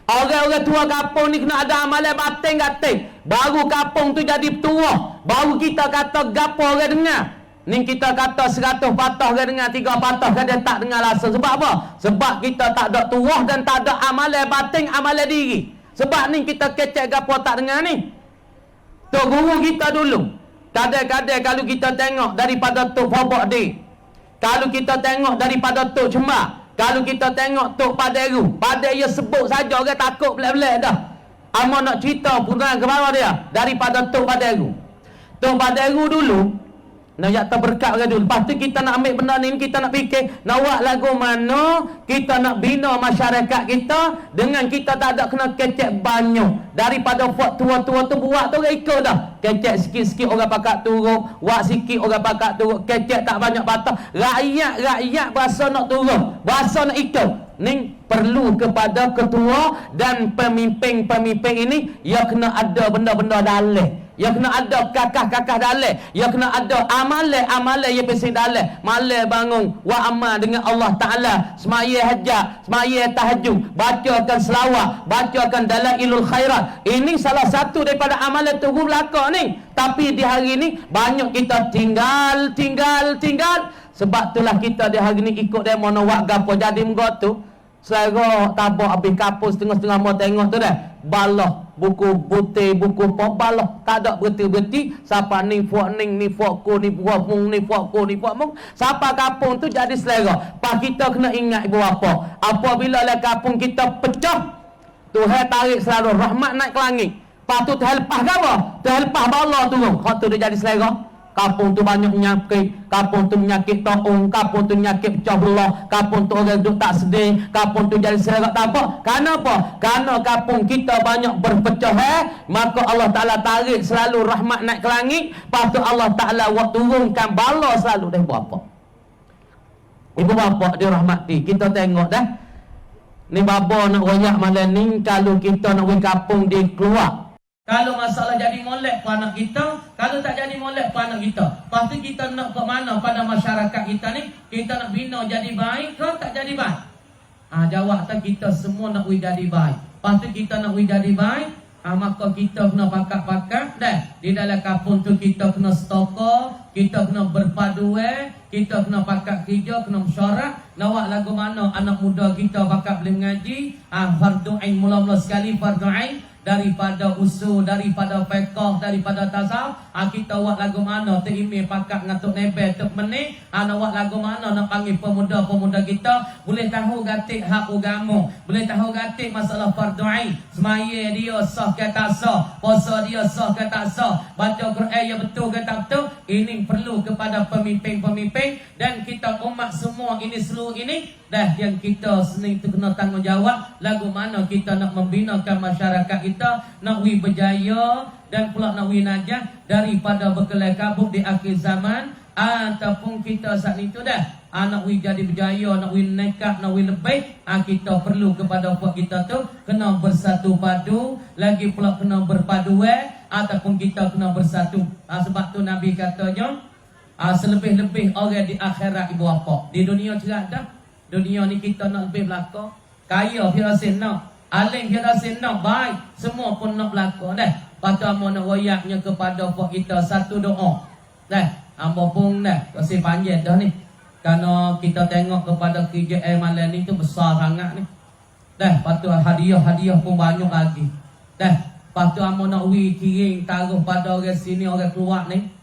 Orang-orang tua kampung ni kena ada amalan batin gating. Baru kampung tu jadi tua. Baru kita kata gapo orang dengar. Ni kita kata 100 patah orang dengar, 3 patah kan dia tak dengar langsung. Sebab apa? Sebab kita tak ada tua dan tak ada amalan batin, amalan diri. Sebab ni kita kecek gapo tak dengar ni. Tok guru kita dulu. Kadang-kadang kalau kita tengok daripada Tok Fobok di. Kalau kita tengok daripada Tok Cemar, kalau kita tengok Tok Paderu, Paderu sebut saja orang takut belak-belak dah. Amak nak cerita pulang ke bawah dia daripada Tok Paderu. Tok Paderu dulu nak terberkat orang dulu. Lepas tu kita nak ambil benda ni, kita nak fikir nak buat lagu mana kita nak bina masyarakat kita dengan kita tak ada kena kecek banyak. Daripada buat tua-tua tu buat tu orang ikut dah. Kecek sikit-sikit orang pakat turun, buat sikit orang pakat turun, kecek tak banyak patah. Rakyat berasa nak turun, berasa nak ikut. Ni perlu kepada ketua dan pemimpin-pemimpin ini ya kena ada benda-benda dalih. Ya kena ada kakah-kakah dalil. Ya kena ada amalan yang pesen dalil. Malai bangun wa amal dengan Allah Ta'ala. Semaya hajat, semaya tahajud, bacakan selawat, bacakan dalailul khairat. Ini salah satu daripada amalan tubuh belakang ni. Tapi di hari ni banyak kita tinggal. Sebab itulah kita di hari ni ikut demo nak buat gapo jadi menggot tu. Selera tabak habis kapus setengah-setengah mau tengok tu dah. Balah buku putih, buku balah tak ada berhenti-berhenti. Siapa ni fuak ning, ni fuak ko, ni fuak mung, ni fuak ko, ni fuak mung. Siapa kampung tu jadi selera. Pak kita kena ingat ibu apa. Apabila lah kampung kita pecah, Tuhan tarik selalu rahmat naik ke langit. Lepas tu Tuhan lepas ke apa? Tuhan lepas bala turun. Kau tu dia jadi selera. Kampung tu banyak penyakit, kampung tu penyakit taung, kampung tu penyakit pecah belah, kampung tu orang duduk tak sedih, kampung tu jadi serak tak apa. Kenapa? Karena kampung kita banyak berpecah, maka Allah Ta'ala tarik selalu rahmat naik ke langit. Lepas tu Allah Ta'ala turunkan bala selalu dari apa. Ibu bapa dirahmati, kita tengok dah. Ni bapa nak royak malam ni, kalau kita nak pergi kampung dia keluar. Kalau masalah jadi molek pada anak kita, kalau tak jadi molek pada anak kita. Pasti kita nak ke mana pada masyarakat kita ni? Kita nak bina jadi baik ke tak jadi baik? Jawab tak, kita semua nak jadi baik. Pasti kita nak jadi baik, maka kita kena pakat-pakat dah. Di dalam kampung tu kita kena stoko, kita kena berpadu, kita kena pakat kerja, kena mesyuarat. Nak buat lagu mana anak muda kita pakat boleh mengaji. Fardu ain, mula-mula sekali fardu ain. daripada usul, daripada fiqh, daripada tasawuf. Kita buat lagu mana tu email pakat ngatuk nebel tuk menit. Nak buat lagu mana nak panggil pemuda-pemuda kita boleh tahu gatik hak agama, boleh tahu gatik masalah fardu ain, semaya dia sah ke tak sah, puasa dia sah ke tak sah, baca Quran yang betul ke tak betul. Ini perlu kepada pemimpin-pemimpin dan kita umat semua ini seluruh ini dah yang kita seni tu kena tanggungjawab lagu mana kita nak membinakan masyarakat kita, nak wi berjaya dan pula nak wi najah daripada berkelai kabut di akhir zaman, ataupun kita saat itu dah nak wi jadi berjaya, nak wi nekat, nak wi lebih. Kita perlu kepada buat kita tu kena bersatu padu, lagi pula kena berpadu ataupun kita kena bersatu. Sebab tu Nabi katanya selebih-lebih orang di akhirat ibu bapa. Di dunia cerah dah. Dunia ni kita nak lebih belaka. Kaya firasin nak, alim firasin nak, baik semua pun nak belaka dah. Patut amo nak royaknya kepada buat kita satu doa. Dah, amo pun dah kasih panjang dah ni. Kerana kita tengok kepada KJL malam ni tu besar sangat ni. Dah, patut hadiah-hadiah pun banyak lagi. Dah, patut amo nak kirim taruh pada orang sini, orang keluar ni.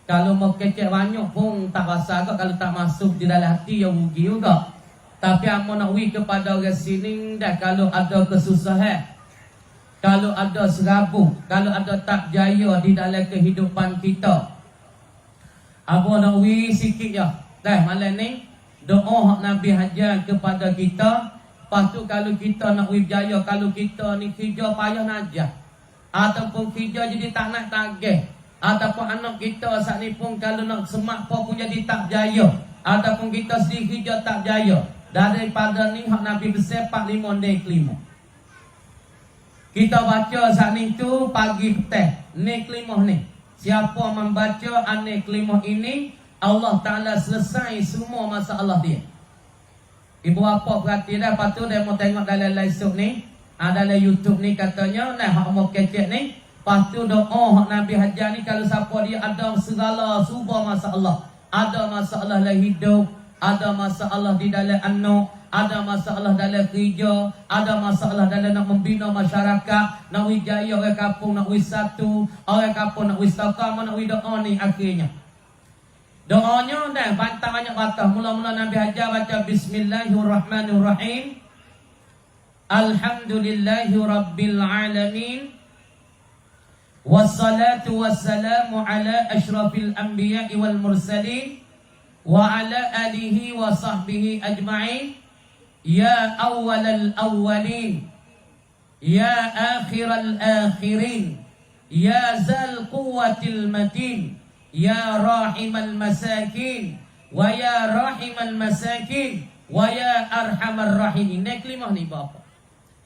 Kalau mau kecek banyak pun tak rasa agak, kalau tak masuk di dalam hati ya rugi juga. Tapi amo nak kepada orang sini dah, kalau ada kesusahan, kalau ada serabut, kalau ada tak jaya di dalam kehidupan kita, amo nak sikit ya. Dah malam ni doa hak Nabi hajar kepada kita. Lepas tu kalau kita nak berjaya, kalau kita ni kerja payah najah, ataupun kerja jadi tak nak tagih, ataupun anak kita saat ni pun kalau nak semak pun jadi tak jaya, ataupun kita sendiri kerja tak jaya, daripada ni hak Nabi bersepak 5 day kelima. Kita baca saat ni tu pagi petang ni kelima ni. Siapa membaca ane kelima ini, Allah Ta'ala selesai semua masalah dia. Ibu bapa perhati dah. Lepas tu dia mau tengok dalam live ni, dalam YouTube ni katanya nah hak mau kecek ni. Lepas tu doa hak Nabi hajar ni, kalau siapa dia ada segala subah masalah, ada masalah dalam hidup, ada masalah di dalam anak, ada masalah dalam kerja, ada masalah dalam nak membina masyarakat, nak wijaya orang kampung, nak wisatu orang kampung, nak wistakam, nak doa ni akhirnya. Doanya dah bantah banyak batah. Mula-mula Nabi hajar baca Bismillahirrahmanirrahim. Alhamdulillahi Rabbil Alamin. Wassalatu wassalamu ala ashrafil anbiya'i wal mursalin wa ala alihi wa sahbihi ajma'in. Ya awwalal awwalin, ya akhiral akhirin, ya zal quwwatil matin, ya rahimal masakin, wa ya rahimal masakin, wa ya arhamar rahimin. Ini kelimah ni bapa.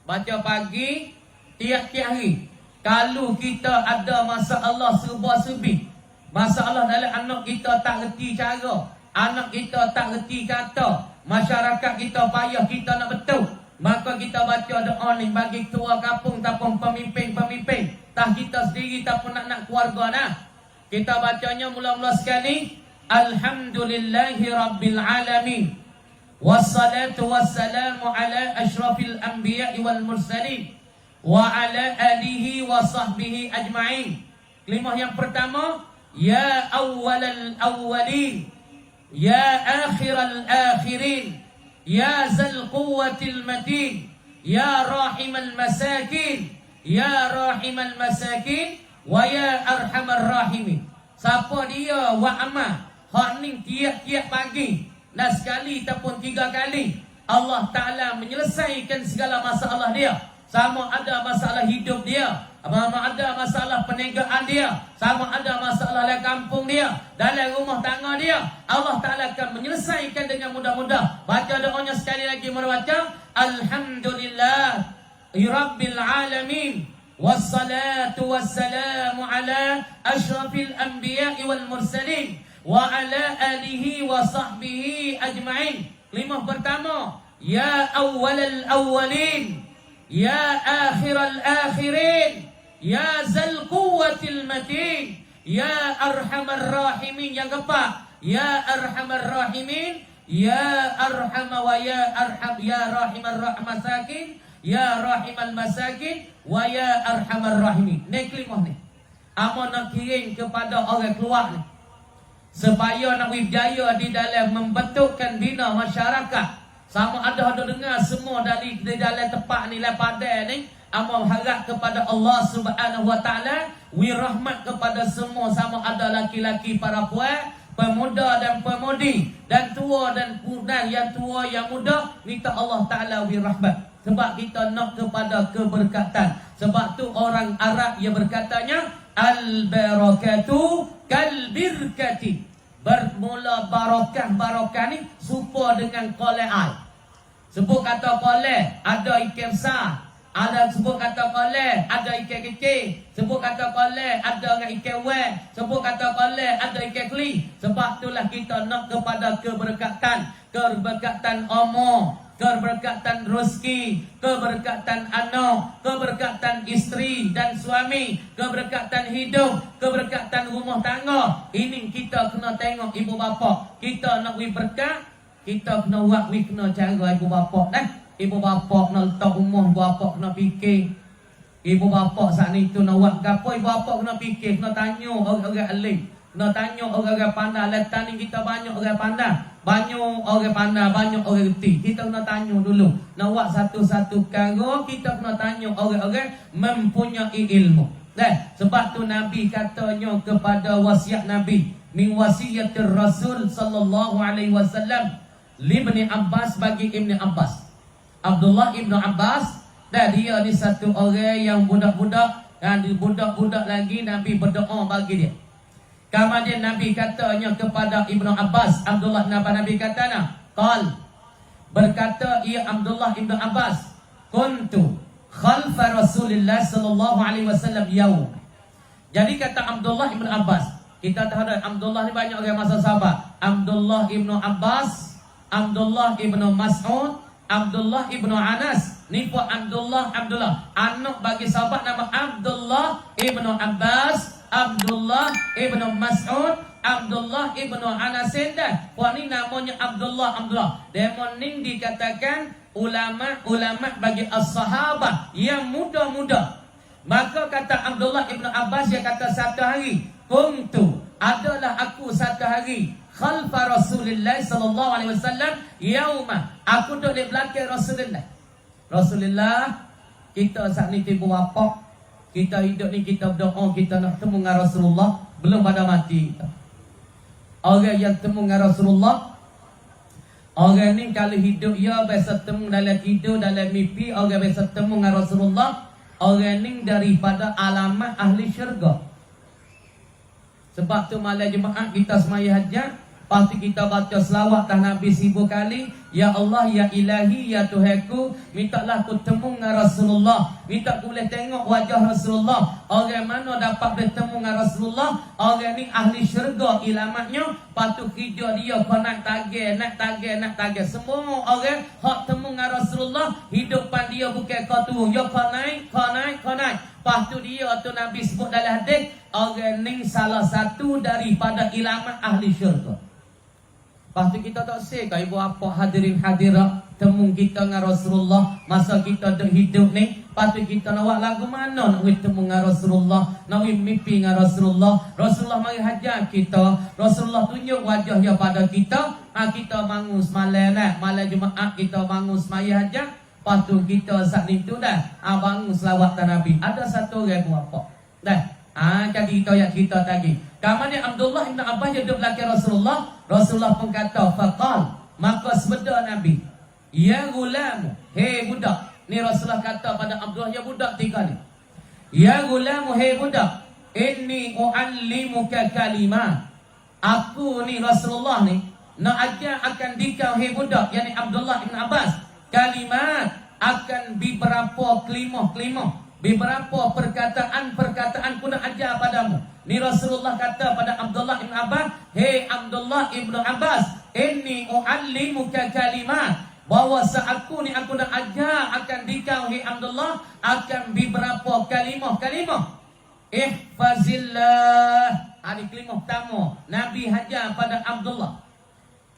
Baca pagi tiap-tiap hari. Kalau kita ada masalah serba-serbi, masalah dalam anak kita tak reti cara, anak kita tak reti kata, masyarakat kita payah kita nak betul, maka kita baca doa ni bagi ketua kampung ataupun pemimpin-pemimpin, tah kita sendiri ataupun nak keluarga dah. Kita bacanya mula-mula sekali Alhamdulillahi Rabbil Alamin. Wassalatu wassalamu ala ashrafil anbiya'i wal mursalin wa ala alihi wa sahbihi ajma'in. Kelimah yang pertama, ya awwalal awwalin, ya akhiral akhirin, ya zal quwwatil matin, ya rahimal masakin, ya rahimal masakin, wa ya arhamar rahimin. Siapa dia wa amma hak ni tiap-tiap pagi dan sekali ataupun 3 kali Allah Ta'ala menyelesaikan segala masalah dia. Sama ada masalah hidup dia, sama ada masalah perniagaan dia, sama ada masalah dalam kampung dia, dalam rumah tangga dia, Allah Ta'ala akan menyelesaikan dengan mudah-mudah. Baca doanya sekali lagi, mari baca Alhamdulillah Rabbil Alamin. Wassalatu wassalamu ala ashrafil anbiya'i wal mursalin wa ala alihi wa sahbihi ajma'in. Kelimah pertama, ya awwalal awwalin, ya akhiral akhirin, ya zal quwwatil matin, ya arhamar rahimin. Yang keempat, ya arhamar rahimin, ya arham wa ya arham, ya rahimar rahmasakin, ya rahimal masakin wa ya arhamar rahimin. Ni kelimah ni amo nak kirim kepada orang keluar ni supaya nak berjaya di dalam membentukkan bina masyarakat. Sama ada dengar semua dari di dalam tempat ni lah pada ni, amo harap kepada Allah Subhanahu wa taala wi rahmat kepada semua, sama ada laki-laki para puan, pemuda dan pemudi, dan tua dan yang tua yang muda, minta Allah taala wi rahmat. Sebab kita nak kepada keberkatan. Sebab tu orang Arab yang berkatanya al-barakatu kal-birkati. Bermula barakah ni serupa dengan koleh air. Sebut kata koleh ada ikan besar, ada sebut kata koleh ada ikan kecil, sebut kata koleh ada ikan wek, sebut kata koleh ada ikan keli. Sebab itulah kita nak kepada keberkatan umur, keberkatan rezeki, keberkatan anak, keberkatan isteri dan suami, keberkatan hidup, keberkatan rumah tangga. Ini kita kena tengok ibu bapa. Kita nak wi berkat, kita kena buat wi kena cara ibu bapa dah. Ibu bapa kena letak rumah, ibu bapa kena fikir. Ibu bapa saat ni tu nak buat gapo, ibu bapa kena fikir, kena tanya orang-orang alim. Kena tanya orang-orang pandai. Lepas ni kita banyak orang pandai, banyak orang pandai, banyak orang reti. Kita kena tanya dulu. Nak buat satu-satu perkara, kita kena tanya orang-orang mempunyai ilmu. Sebab tu Nabi katanya kepada wasiat Nabi, min wasiyatir Rasul sallallahu alaihi wasallam li Ibn Abbas, bagi Ibn Abbas. Abdullah Ibn Abbas, dan dia ni satu orang yang budak-budak, dan budak-budak lagi Nabi berdoa bagi dia. Kemudian Nabi katanya kepada Ibnu Abbas, Abdullah Nabi katana, berkata ia Abdullah Ibnu Abbas, kuntu khalfa Rasulillah sallallahu alaihi wasallam yaum. Jadi kata Abdullah Ibnu Abbas, kita tahu Abdullah ni banyak orang masa sahabat. Abdullah Ibnu Abbas, Abdullah Ibnu Mas'ud, Abdullah Ibnu Anas. Ni pun Abdullah anak bagi sahabat nama Abdullah Ibnu Abbas, Abdullah Ibnu Mas'ud, Abdullah Ibnu Anas. Dan puan ni namanya Abdullah. Demon ni dikatakan ulama bagi as-sahabat yang muda-muda. Maka kata Abdullah Ibnu Abbas, dia kata satu hari kuntu, adalah aku satu hari khalfa Rasulullah sallallahu alaihi wasallam yauma, aku duduk di belakang Rasulullah. Kita saat ni tiba wapak, kita hidup ni kita berdoa, kita nak temu dengan Rasulullah belum pada mati kita. Orang yang temu dengan Rasulullah, orang ni kalau hidup ya biasa temu dalam tidur, dalam mimpi. Orang biasa temu dengan Rasulullah, orang ni daripada alamat ahli syurga. Sebab tu malam Jumaat kita semaya hajat, pasti kita baca selawat tah Nabi 1000 kali. Ya Allah, ya Ilahi, ya Tuhanku, mintalah ku temu dengan Rasulullah, minta ku boleh tengok wajah Rasulullah. Orang mana dapat bertemu dengan Rasulullah, orang ni ahli syurga ilamatnya. Patu kerja dia kau nak tagih. Semua orang hak temu dengan Rasulullah, hidupan dia bukan kau tu, ya kau naik. Patu dia tu Nabi sebut dalam hadis, orang ni salah satu daripada ilamat ahli syurga. Lepas tu kita tak say kau ibu apa hadirin hadirat temu kita dengan Rasulullah masa kita hidup ni. Lepas tu kita nak buat lagu mana nak temu dengan Rasulullah, nak mimpi dengan Rasulullah. Rasulullah mari hajar kita, Rasulullah tunjuk wajah dia pada kita. Kita bangun semalam malam Jumaat kita bangun semaya hajar. Lepas tu kita saat itu dah bangun selawat Nabi. Ada satu orang buat apa dah. Jadi kita yang cerita tadi. Kemudian Abdullah Ibn Abbas duduk belakang Rasulullah. Rasulullah pun kata, faqal, maka sebeda Nabi, ya gulamu, hei budak. Ni Rasulullah kata pada Abdullah, ya budak 3 ni. Ya gulamu, hei budak, inni u'allimuka kalimah. Aku ni Rasulullah ni nak ajar akan dikau, hei budak, yakni Abdullah Ibn Abbas, kalimat, akan beberapa kelimah, beberapa perkataan ku nak ajar padamu. Ni Rasulullah kata pada Abdullah Ibn Abbas, hei Abdullah Ibn Abbas, inni u'allimuka kalimat, bahawa aku ni aku nak ajar akan dikau, hei Abdullah, akan beberapa kalimah. Ihfazillah. Ini kalimah pertama Nabi hajar pada Abdullah.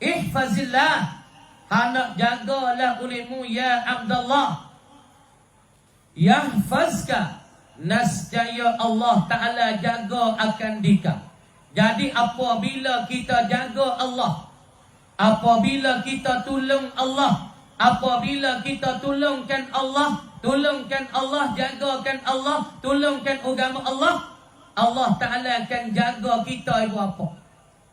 Ihfazillah, hendak jagalah ulimu ya Abdullah. yahfazka, nascaya Allah Ta'ala jaga akan dika. Jadi apabila kita jaga Allah, apabila kita tolong Allah, apabila kita tolongkan Allah, jagakan Allah, tolongkan agama Allah, Allah Ta'ala akan jaga kita ibu apa.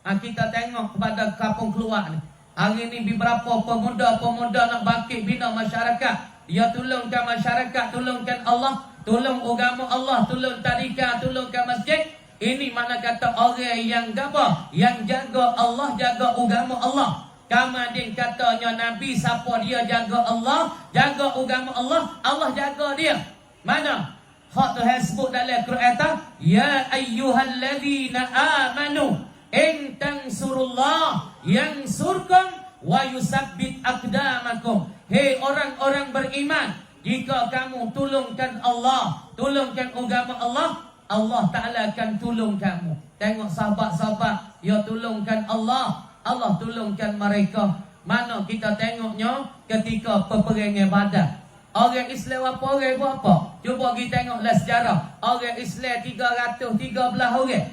Kita tengok kepada kampung keluar ni. Hari ni beberapa pemuda-pemuda nak bangkit bina masyarakat. Dia tolongkan masyarakat, tolongkan Allah, tolong agama Allah, tolong tadika, tolongkan masjid. Ini mana kata orang yang gabah, yang jaga Allah, jaga agama Allah. Kemudian katanya Nabi, siapa dia jaga Allah, jaga agama Allah, Allah jaga dia. Mana? Hak Tuhan sebut dalam Quran tu, ya ayyuhalladzina amanu in tansurullah yansurkum wa yusabbit aqdamakum. Hei orang-orang beriman, jika kamu tolongkan Allah, tolongkan agama Allah, Allah Ta'ala akan tolong kamu. Tengok sahabat-sahabat, dia tolongkan Allah, Allah tolongkan mereka. Mana kita tengoknya ketika peperangan Badar. Orang Islam apa orang buat apa? Cuba kita tengoklah sejarah. Orang Islam 313 orang.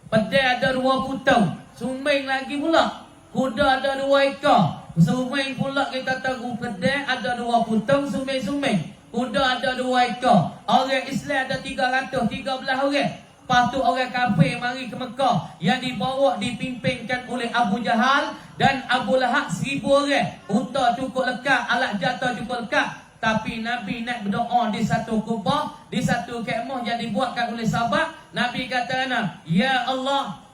Pedang ada 2 putau. Sumbing lagi pula. Kuda ada 2 ekor. Sumbing pula kita tahu pedang ada 2 putau. Sumbing-sumbing. Kuda ada 2 ekor. Orang Islam ada 313 orang. Lepas tu orang kafir mari ke Mekah. Yang dibawa dipimpinkan oleh Abu Jahal dan Abu Lahab 1000 orang. Unta cukup lekat, alat jatuh cukup lekat. Tapi Nabi nak berdoa di satu kubah, di satu kemah yang dibuatkan oleh sahabat. Nabi kata, ya Allah,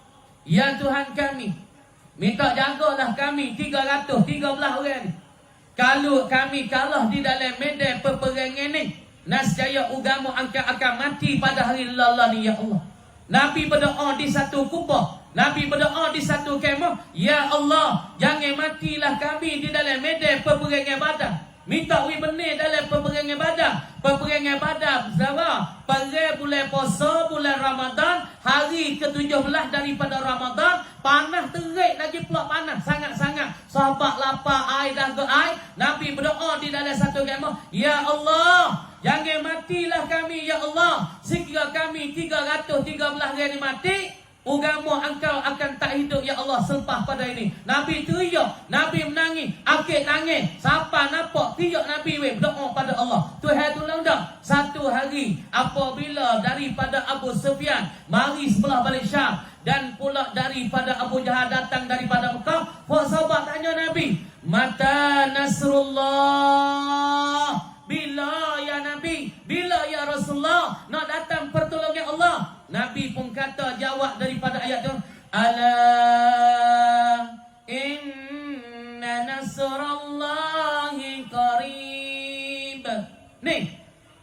ya Tuhan kami, minta jagalah kami 313 orang ni. Kalau kami kalah di dalam medan peperangan ni, nascaya agama akan mati pada hari lalah ni ya Allah. Nabi berdoa di satu kubah, Nabi berdoa di satu kemah, ya Allah, jangan matilah kami di dalam medan peperangan Badar. Minta we benih dalam peperangan Badar. Peperangan Badar pada bulan puasa, bulan Ramadan, hari ke-17 daripada Ramadan. Panas terik lagi pula, panas sangat-sangat. Sahabat lapar, air dah ke air. Nabi berdoa di dalam satu kemah, ya Allah, jangan matilah kami ya Allah. Sekiranya kami 313 hari mati, agama engkau akan tak hidup ya Allah selepas pada ini. Nabi teriak, Nabi menangis, akik nangis. Siapa nampak teriak Nabi berdoa pada Allah. Tuhan tolong dah. Satu hari apabila daripada Abu Sufyan mari sebelah balik Syam, dan pula daripada Abu Jahal datang daripada Mekah, sahabat tanya Nabi, mata nasrullah? Bila ya Nabi? Bila ya Rasulullah nak datang pertolongan Allah? Nabi pun kata, jawab daripada ayat tu, ala inna nasrallahi qarib. Ni,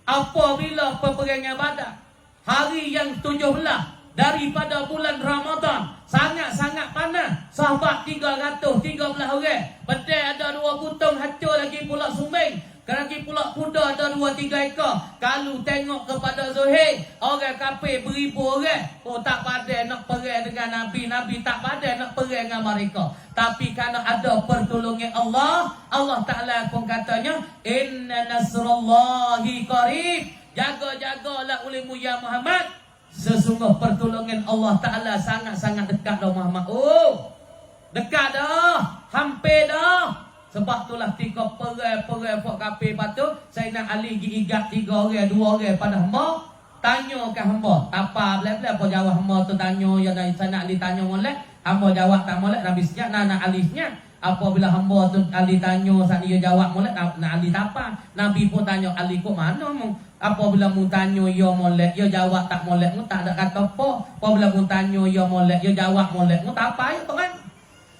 apabila peperangan Badar, hari yang 17 daripada bulan Ramadan, sangat-sangat panas. Sahabat 313 orang. Pedang ada 2 putung, hancur lagi pula sumbing. Lagi pula kuda ada 2-3 ekor. Kalau tengok kepada Zuhair, orang kafir beribu orang. Oh, tak pandai nak perang dengan Nabi. Nabi tak pandai nak perang dengan mereka. Tapi kerana ada pertolongan Allah, Allah Ta'ala pun katanya, inna nasrallahi qarib. Jaga-jagalah olehmu ya Muhammad. Sesungguh pertolongan Allah Ta'ala sangat-sangat dekat dah Muhammad. Oh, dekat dah. Hampir dah. Sebab itulah tiga perai fok kafir patu, Sayyidina Ali pergi igat 3 orang, 2 orang pada hamba. Tanya ke hamba, apa bela-bela apa jawab hamba tu tanya, yang Sayyidina Ali tanya molek, hamba jawab tak molek, Nabi senyap, nak Ali senyap. Apabila hamba tu Ali tanya, saat dia jawab molek, nak Ali tak apa. Nabi pun tanya Ali kok mana mu? Apabila mu tanya ya molek, ya jawab tak molek, mu tak ada kata apa. Apabila mu tanya ya molek, ya jawab molek, mu tak apa ya kan?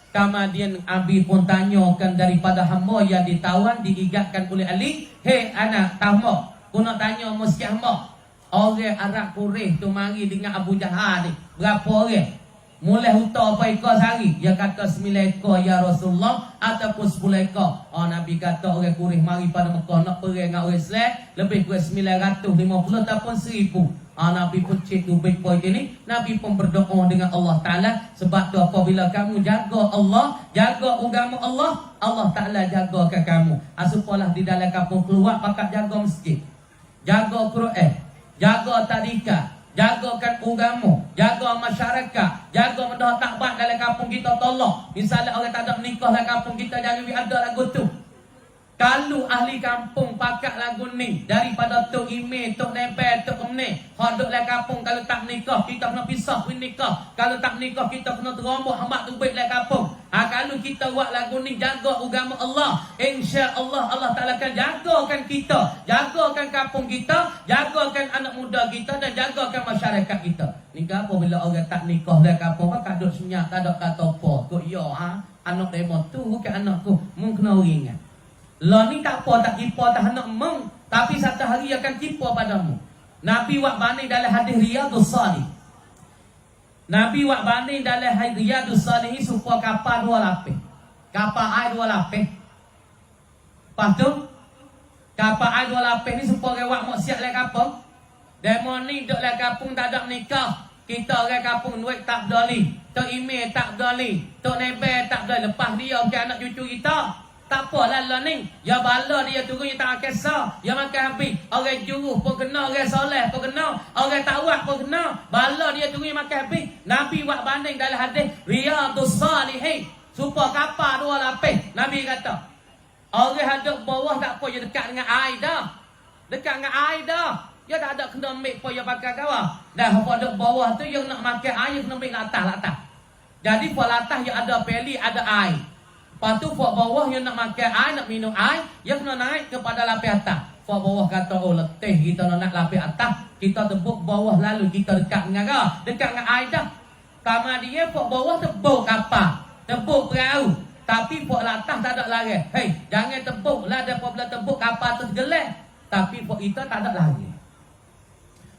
Kemudian Abi pun tanyakan daripada hamba yang ditawan, diigatkan oleh Ali. Hei anak hamba, aku nak tanya mesti hamba. Orang Arab Quraisy tu mari dengan Abu Jahal ni, berapa orang? Mulai hutang apa ekor sehari? Dia kata 9 ekor ya Rasulullah, ataupun 10 ekor. Oh, Nabi kata orang Quraisy mari pada Mekah nak perang dengan orang Islam, lebih kurang 950 ataupun 1000. Nabi pun cek baik poin ini. Nabi pun berdoa dengan Allah Ta'ala. Sebab tu apabila kamu jaga Allah, jaga agama Allah, Allah Ta'ala jagakan kamu. Supalah di dalam kampung keluar pakat jaga masjid. jaga Quran, jaga tadika, jagakan agama, jaga masyarakat, jaga mendah takbat dalam kampung kita tolong. Misalnya orang tak ada menikah dalam kampung kita, jangan ada lagu tu. Kalau ahli kampung pakat lagu ni daripada Tok Ime, Tok Nebel, Tok Emne, hodok dalam kampung kalau tak menikah kita kena pisah pun nikah. Kalau tak menikah kita kena terombak hamba tubik dalam kampung. Kalau kita buat lagu ni jaga agama Allah, insya-Allah Allah Taala akan jagakan kita, jagakan kampung kita, jagakan anak muda kita dan jagakan masyarakat kita. Ni apa bila orang tak nikah dalam kampung pakat duk senyap tak ada kata apa. Kok yo anak demo tu bukan anakku, mung kena ingat. Lah ni tak apa, tak kipa tak hendak meng, tapi satu hari akan kipa padamu. Nabi wak bani dalam hadis Riyadhus Salih. Nabi wak bani dalam hadis Riyadhus Salih supaya kapal 2 lapis. Kapal air 2 lapis. Lepas tu kapal air 2 lapis ni supaya wak mau siap le kapal. Demo ni duk le kampung tak ada nikah. Kita orang kampung duit tak berdali. Tok Ime tak berdali. Tok Nebel tak berdali. Lepas dia ke anak cucu kita. Tak apalah lah ni. Ya bala dia turun dia tak kisah. Ya makan habis. Orang juruh pun kena, orang soleh pun kena, orang tawak pun kena. Bala dia turun dia makan habis. Nabi buat banding dalam hadis Riyadhus Salihin. Supaya kapal 2 lapis. Nabi kata, orang hadap bawah tak apa, dia dekat dengan air dah. Dekat dengan air dah. Dia tak ada kena ambil apa dia pakai kawah. Dah apa duk bawah tu yang nak makan air kena ambil latas. Jadi pada latas yang ada peli, ada air. Lepas tu fak bawah yang nak makan air, nak minum air, dia kena naik kepada lapis atas. Fak bawah kata, oh letih kita nak lapis atas, kita tebuk bawah lalu kita dekat dengan apa? Dekat dengan air dah. Sama dia fak bawah tebuk kapal, tebuk perahu. Tapi fak latas tak ada lari. Hei, jangan tebuk lah, daripada tebuk kapal tu gelap. Tapi fak kita tak ada lari.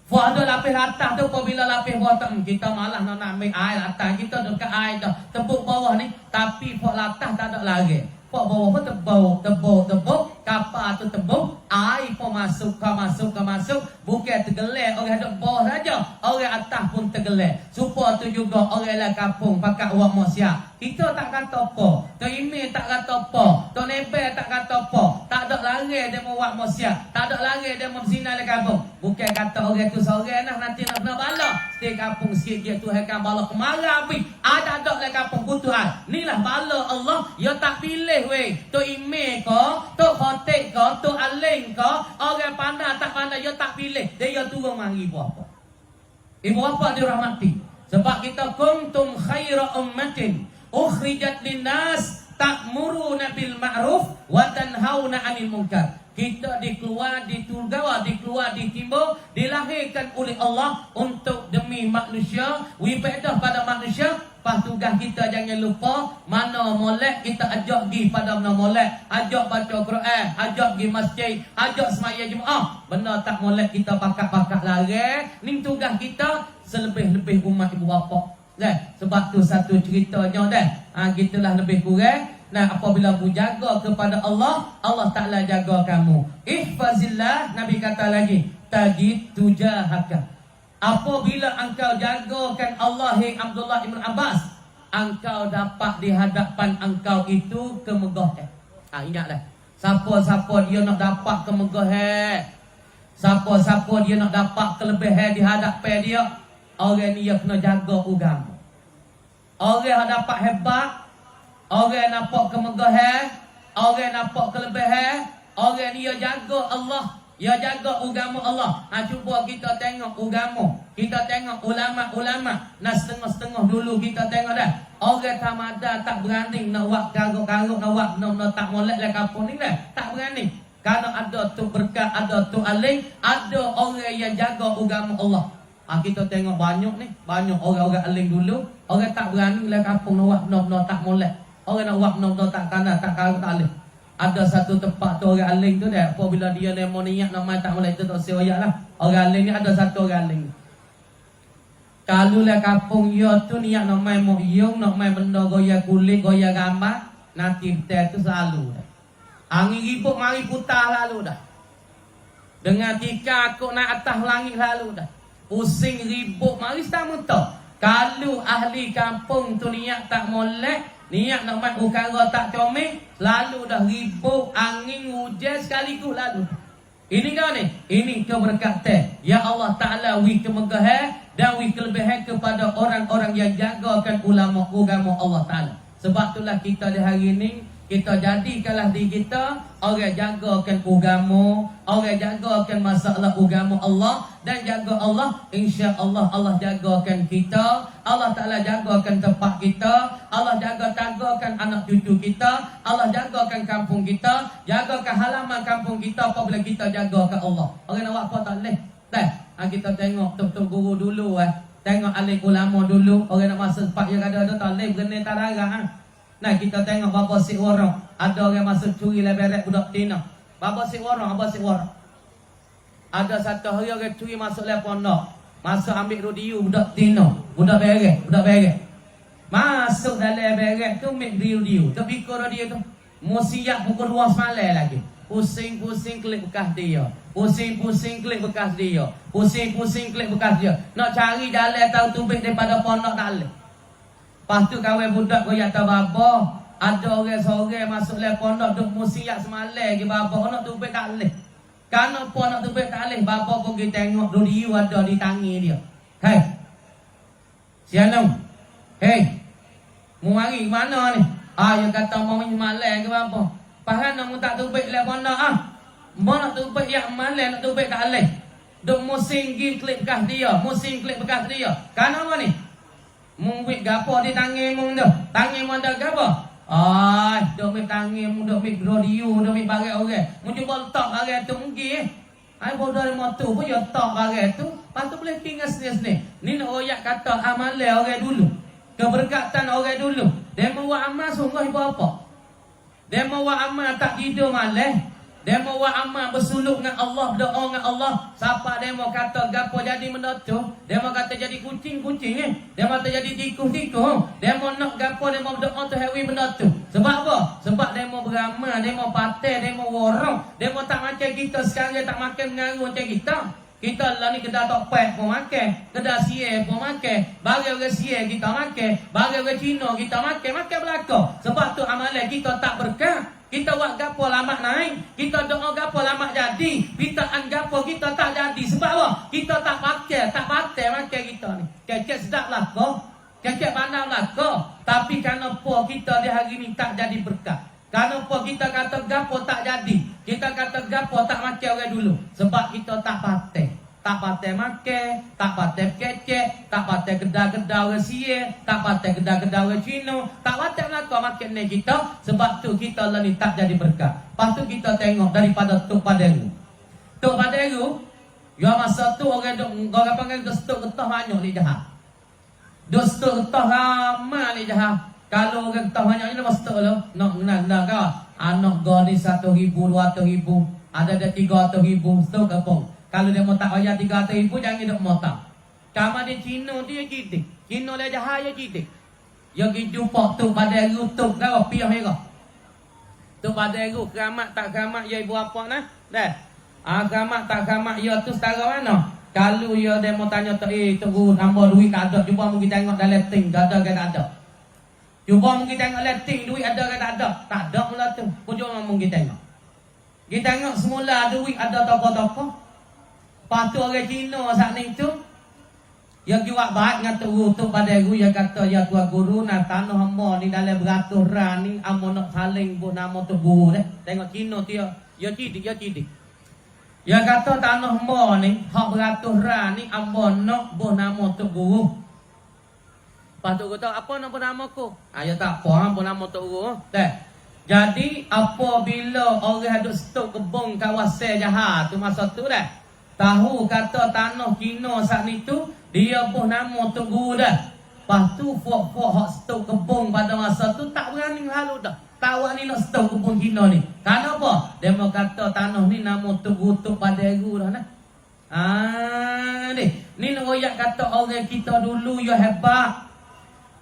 Fak ada lapis atas tu, apabila lapis bawah tak, kita malah nak ambil air atas, kita dekat air dah, tebuk bawah ni, tapi fak atas tak ada lagi. Fak bawah pun tebuk, kapal tu tebuk, air pun masuk, bukan tergelak orang ada bawah saja, orang atas pun tergelak. Supaya tu juga orang lah kampung pakat awak manusia. Kita tak kata apa, Tok Ime tak kata apa, Tok Nebel tak kata apa, tak ada lari dia mau awak manusia, tak ada lari dia mau berzina di kampung. Bukan kata orang tu seorang nanti nak kena bala. Di kampung sikit dia tu akan bala kemarah habis. Ada di kampung kutuan. Inilah bala Allah, dia tak pilih weh. Tok Ime ke, Tok Khotik ke, Tok Aling ke, orang pandai tak pandai dia tak pilih. Dia turun mari ibu apa. Ibu apa dirahmati. Sebab kita kuntum khaira ummatin ukhrijat linnas ta'muruna bil ma'ruf wa tanhauna 'anil munkar. Kita dikeluar, ditulgawa, dikeluar, ditimbul, dilahirkan oleh Allah untuk demi manusia, ibadah pada manusia. Pas tugas kita jangan lupa mana molek kita ajak pergi pada mana molek, ajak baca Quran, ajak pergi masjid, ajak sembahyang Jumaat. Benda tak molek kita pakat-pakat lari. Ni tugas kita selebih-lebih umat ibu bapa. Sebab tu satu ceritanya dah. Gitulah lebih kurang. Nah, apabila kamu jaga kepada Allah, Allah Ta'ala jaga kamu. Ihfazillah, Nabi kata lagi, tajid tujahaka. Apabila engkau jagakan Allah, hei Abdullah ibn Abbas, engkau dapat di hadapan engkau itu kemegahan. Ingatlah, siapa-siapa dia nak dapat kemegahan, siapa-siapa dia nak dapat kelebihan di hadapan dia, orang ni dia kena jaga agama. Orang yang dapat hebat, orang yang nampak kemegahan, orang yang nampak kelebihan, orang ni dia jaga Allah, dia jaga agama Allah. Cuba kita tengok agama, kita tengok ulama-ulama. Nah, setengah-setengah dulu kita tengok dah. Orang tamada tak berani nak buat karuk-karuk, nak buat nak tak molek lah kampung ni dah. Tak berani. Karena ada tu berkat, ada tu aling, ada orang yang jaga agama Allah. Kita tengok banyak ni, banyak orang-orang aling dulu, orang tak berani lah kampung nak buat tak molek. Orang nak buat benda tak tanah, tak karut, tak alih. Ada satu tempat tu orang aling tu dah. Apabila dia mau niat nak main tak boleh, itu tak seoyak lah. Orang aling ni ada satu orang aling. Kalau lah kampung dia tu niat nak main mohyung, nak main benda goya kulit, goya gambar, nanti betul tu selalu dah. Angin ribut mari putar lalu dah. Dengan tika aku naik atas langit lalu dah. Pusing ribut mari sama tu. Kalau ahli kampung tu niat tak molek, niat nak main ukara tak comel, lalu dah ribut, angin, hujan sekaligus lalu. Ini kan ni, ini keberkatan. Ya Allah Ta'ala wi kemegahan dan wi kelebihan kepada orang-orang yang jagakan ulama agama Allah Ta'ala. Sebab itulah kita di hari ini, kita jadikanlah diri kita orang jagakan agama, orang jagakan masalah agama Allah, dan jaga Allah, insya-Allah Allah jagakan kita, Allah Ta'ala jagakan tempat kita, Allah jagakan anak cucu kita, Allah jagakan kampung kita, jagakan halaman kampung kita apabila kita jagakan Allah. Orang nak buat apa tak boleh. Kita tengok tok-tok guru dulu tengok alim ulama dulu, orang nak masuk tempat yang ada tak boleh berani tararah. Nah, kita tengok bapa si warung, ada orang masuk curi leberat budak tina. Bapa si warung, ada satu hari orang curi masuk le pondok, masuk ambil radio budak tina, budak beres. Masuk dalam beres tu ambil radio, tu pikir radio tu. Musiak pukul 2 semalam lagi. Pusing-pusing klik bekas dia. Pusing-pusing klik bekas dia. Pusing-pusing klik bekas dia. Nak cari jalan tahu tubik daripada pondok tak boleh. Lepas tu kawan budak goyak tak baba. Ada orang sore masuk le pondok duk musiak semalam ke baba nak tubik tak boleh. Kenapa nak tubik tak boleh? Baba pun pergi tengok radio ada di tangi dia. Hei. Sianong. Hei. Mu mari mana ni? Yang kata mau malam ke baba. Pahan nak tak tubik le pondok Mau nak tubik yang malam nak tubik tak boleh. Duk musing pergi klik bekas dia, musing klik bekas dia. Kenapa ni? Mungwit gapo di tangan mung tu. Tangan mung dah gapo? Dok mik tangan mung dok mik radio, dok mik bagai orang. Mung cuba letak bagai tu mungkin. Ai bodoh motor pun yo letak bagai tu, patut boleh tinggal sini. Ni nak royak kata amalan orang dulu. Keberkatan orang dulu. Demo buat amal sungguh ibu apa? Demo buat amal tak tidur malam. Demo buat amal bersuluk dengan Allah, berdoa dengan Allah. Siapa demo kata gapo jadi benda tu? Demo kata jadi kucing-kucing Demo kata jadi tikus-tikus. Demo nak gapo demo berdoa tu hewi benda tu. Sebab apa? Sebab demo beramal, demo patai, demo warong. Demo tak macam kita sekarang tak makan mengaru macam kita. Kita lah ni kedai topek pun makan, kedai siye pun makan, bagi orang siye kita makan, bagi orang Cina kita makan belaka. Sebab tu amalan kita tak berkah. Kita buat gapo lama naik, kita doa gapo lama jadi, bitaan gapo kita tak jadi. Sebab apa? Kita tak pakai makan kita ni. Kecek sedap lah kau, kecek pandang lah kau. Tapi kenapa kita di hari ni tak jadi berkah? Kenapa kita kata gapo tak jadi? Kita kata gapo tak makan orang dulu. Sebab kita tak pakai. Tak pakai makan, tak pakai kecek, tak pakai kedai-kedai orang siye, tak pakai kedai-kedai orang Cina, tak pakai makan ni kita. Sebab tu kita lah ni tak jadi berkah. Lepas tu kita tengok daripada Tok Paderu. Tok Paderu, ya masa tu orang panggil dia stok getah banyak ni jahat. Dia stok getah ramai ni jahat. Kalau orang getah banyak ni masa stok lo, nak kenal kau. Anak kau ni 1,000, 200,000, ada 300,000 stok kapung. Kalau dia mau tak bayar 300,000 jangan dia mau tak. Kamu di Cina dia citik. Cina dia jahat ya citik. Ya pergi jumpa tu pada YouTube kau piah mereka. Tu pada aku keramat tak keramat ya ibu apa nah? Dah. Keramat tak keramat ya tu setara mana? Kalau ya dia mau tanya tu tu nambah duit tak ada, cuba mungkin tengok dalam ting ada ke tak ada. Cuba mungkin tengok dalam ting duit ada ke tak ada. Tak ada mula tu. Cuba mungkin tengok. Kita tengok semula duit ada toko-toko. Patu orang Cina saat ni tu yang jual baik dengan tu pada guru yang kata ya tuan guru nak tanah hamba ni dalam beratus ran ni amo nak saling buh nama tu guru deh. Tengok Cina tu ya cidik. Yang kata tanah hamba ni hak beratus ran ni amo nak buh nama tu guru. Patu kata apa nama aku? Ya tak apa nama tu guru. Deh. Jadi apabila orang ada stok kebun kawasan jahat tu masa tu dah. Tahu kata tanah Cina saat ni tu dia buh nama tu guru dah. Lepas tu fok-fok hak stok kebun pada masa tu tak berani halu dah. Tahu ni nak stok kebun Cina ni. Kenapa? Dia mau kata tanah ni nama tu guru tu pada guru dah nah. Ni nak royak kata orang kita dulu ya hebat.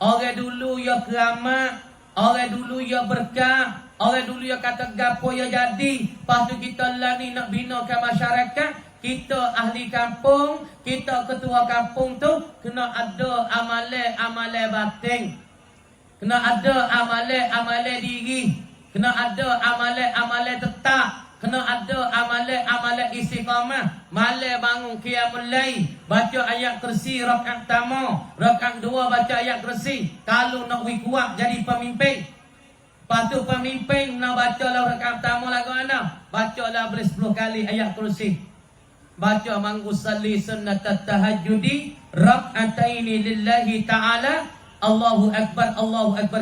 Orang dulu ya keramat. Orang dulu ya berkah. Orang dulu ya kata gapo ya jadi. Lepas tu kita lah ni nak binakan masyarakat. Kita ahli kampung, kita ketua kampung tu kena ada amalan batin. Kena ada amalan diri. Kena ada amalan tetap. kena ada amalan istiqamah. Malam bangun qiyamul lail, baca ayat kursi rakaat pertama, rakaat dua baca ayat kursi. Kalau nak kuat jadi pemimpin. Lepas tu pemimpin nak baca lah rakaat pertama lagu mana? Baca lah boleh 10 kali ayat kursi. Baca manggusalli sunnatat tahajjudi rak'ataini lillahi ta'ala. Allahu Akbar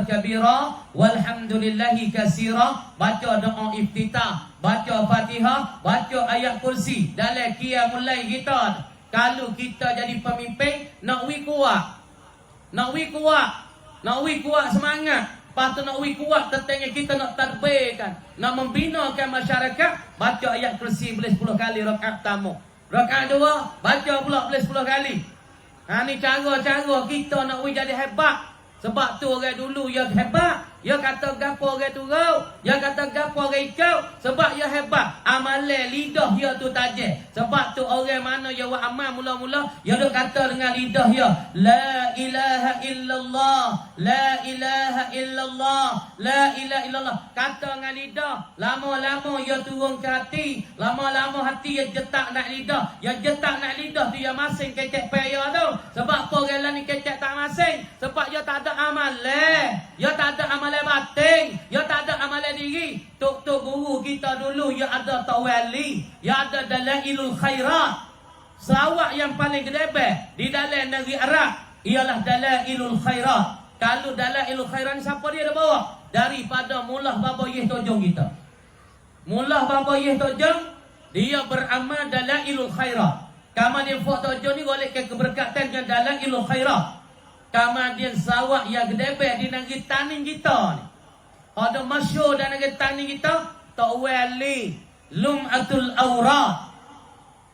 kabira walhamdulillahi kasira. Baca doa iftitah, baca Fatihah, baca ayat kursi dalam qiyamul lail kita. Kalau kita jadi pemimpin, nak kuat semangat. Lepas tu nak kuat tetangga kita nak tadbirkan, nak membinakan masyarakat. Baca ayat kursi boleh 10 kali rakaat pertama. Rakaat dua baca pula boleh 10 kali. Ni cara-cara kita nak jadi hebat. Sebab tu orang dulu yang hebat, dia kata gapo orang turau, dia kata gapo orang ikau. Sebab dia hebat, amalan lidah dia tu tajam. Sebab tu orang mana yang buat amal mula-mula, dia duk kata dengan lidah dia, la ilaha illallah, la ilaha illallah, la ilaha illallah. Kata dengan lidah, lama-lama dia turun ke hati, lama-lama hati dia jetak nak lidah. Dia jetak nak lidah dia masing kecek payah tu. Sebab apa orang lain kecek tak masing? Sebab dia tak ada amalan. Dia tak ada amalan batin, dia tak ada amalan diri. Tok guru kita dulu, dia ada tawali, dia ada dalailul khairat. Selawat yang paling gedebeh di dalam negeri Arab ialah dalailul khairat. Kalau dalailul khairat siapa dia dah bawa? Daripada Mullah Baba Yeh Tojong kita. Mullah Baba Yeh Tojong, dia beramal dalailul khairat. Kemudian Fok Tojong ni boleh ke keberkatan dengan dalailul khairat. Kemudian sawak yang gedebeh di negeri Taning kita ni. Ada masyhur dan negeri Taning kita, Tok Wali Lum'atul Awrad.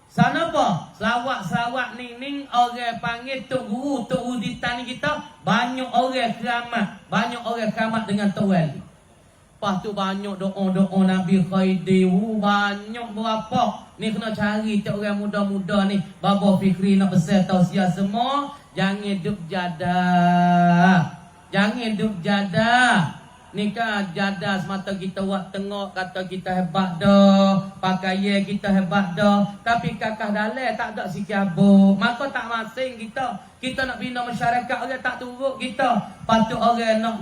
Sana apa? Sawak-sawak ning orang panggil Tok Guru di Taning kita. Banyak orang keramat dengan Tok Wali. Lepas tu banyak doa-doa Nabi Khaidi. Banyak berapa. Ni kena cari cik orang muda-muda ni. Baba Fikri nak besar tausiah semua. Jangan duk jadah. Ni kan jadah semata kita buat tengok, kata kita hebat dah, pakaian kita hebat dah. Tapi kakak dalai tak ada sikabuk. Maka tak masing kita. Kita nak bina masyarakat, orang tak turut kita. Patut orang nak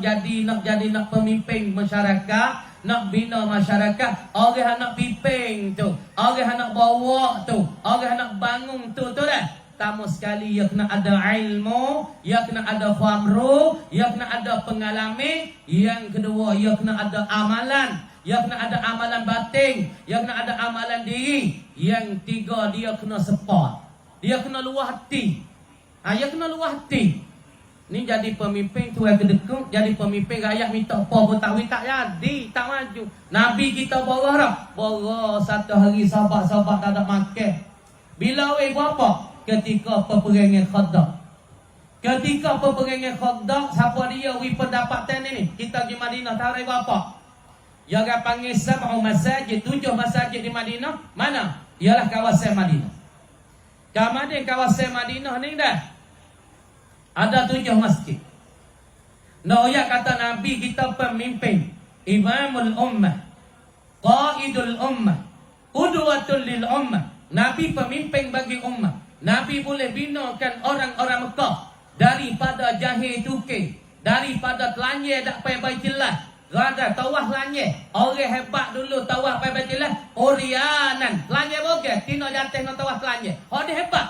pemimpin masyarakat, nak bina masyarakat. Orang nak pimpin tu, orang nak bawa tu, orang nak bangun tu dah. Pertama sekali, ia kena ada ilmu, ia kena ada famru, ia kena ada pengalaman. Yang kedua, ia kena ada amalan, ia kena ada amalan batin, ia kena ada amalan diri. Yang tiga, dia kena support, dia kena luah hati. Ia kena luah hati. Ni jadi pemimpin tu yang kedekut, jadi pemimpin rakyat minta apa pun tak jadi, tak maju. Nabi kita borah satu hari sahabat-sahabat tak ada makan. Bila berapa? Ketika peperangan Khandaq. Siapa dia pendapatan ini? Kita di Madinah tahu berapa? Yang panggil 7 masjid, 7 masjid di Madinah. Mana? Ialah kawasan Madinah. Kemudian kawasan Madinah ni dah ada 7 masjid. Noya kata Nabi kita pemimpin, Imamul Ummah, Qaidul Ummah, Qudwatul lil Ummah. Nabi pemimpin bagi ummah. Nabi boleh binakan orang-orang Mekah daripada jahil tukir, daripada telanye tak payah Baitullah, rada tawah telanye. Orang hebat dulu tawah payah Baitullah, orianan telanye bogeh, tino jatih nak tawah telanye. Dia hebat.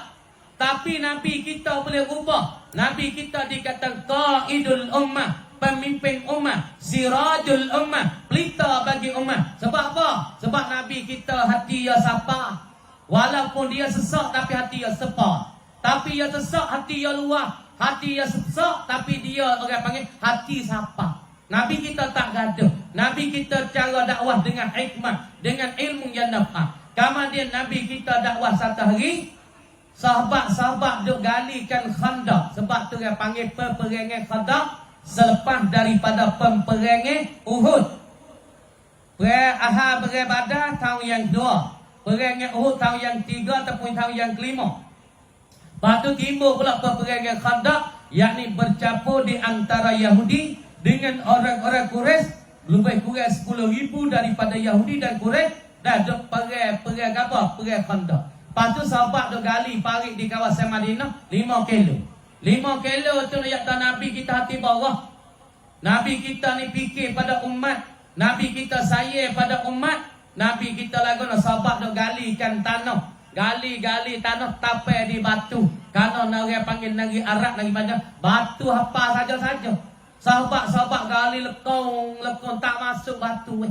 Tapi Nabi kita boleh ubah. Nabi kita dikatakan Qaidul Ummah, pemimpin ummah, Sirajul Ummah, pelita bagi ummah. Sebab apa? Sebab Nabi kita hati dia sapa. Walaupun dia sesak tapi hati dia sepak. Tapi dia sesak hati dia luah. Hati dia sesak tapi dia orang panggil hati sapa. Nabi kita tak gaduh. Nabi kita cara dakwah dengan hikmah, dengan ilmu yang naf'ah. Kemudian Nabi kita dakwah satu hari, sahabat-sahabat duk galikan Khandaq. Sebab tu dia panggil peperangan Khandaq selepas daripada peperangan Uhud. Perang Badar tahun yang kedua. Perangan Uhud tahun yang 3 ataupun tahun yang 5. Lepas tu timbul pula peperangan Khandaq, yakni bercampur di antara Yahudi dengan orang-orang Quraisy. Lebih kurang 10,000 daripada Yahudi dan Quraisy Dah duk perang apa? Perang Khandaq. Lepas tu sahabat duk gali parit di kawasan Madinah 5 kilo. 5 kilo tu nak kata Nabi kita hati bawah. Nabi kita ni fikir pada umat. Nabi kita sayang pada umat. Nabi kita lagu nak sahabat duk galikan tanah. Gali tanah tapai di batu. Kalau orang panggil negeri Arab lagi banyak batu apa saja-saja. Sahabat gali lekong tak masuk batu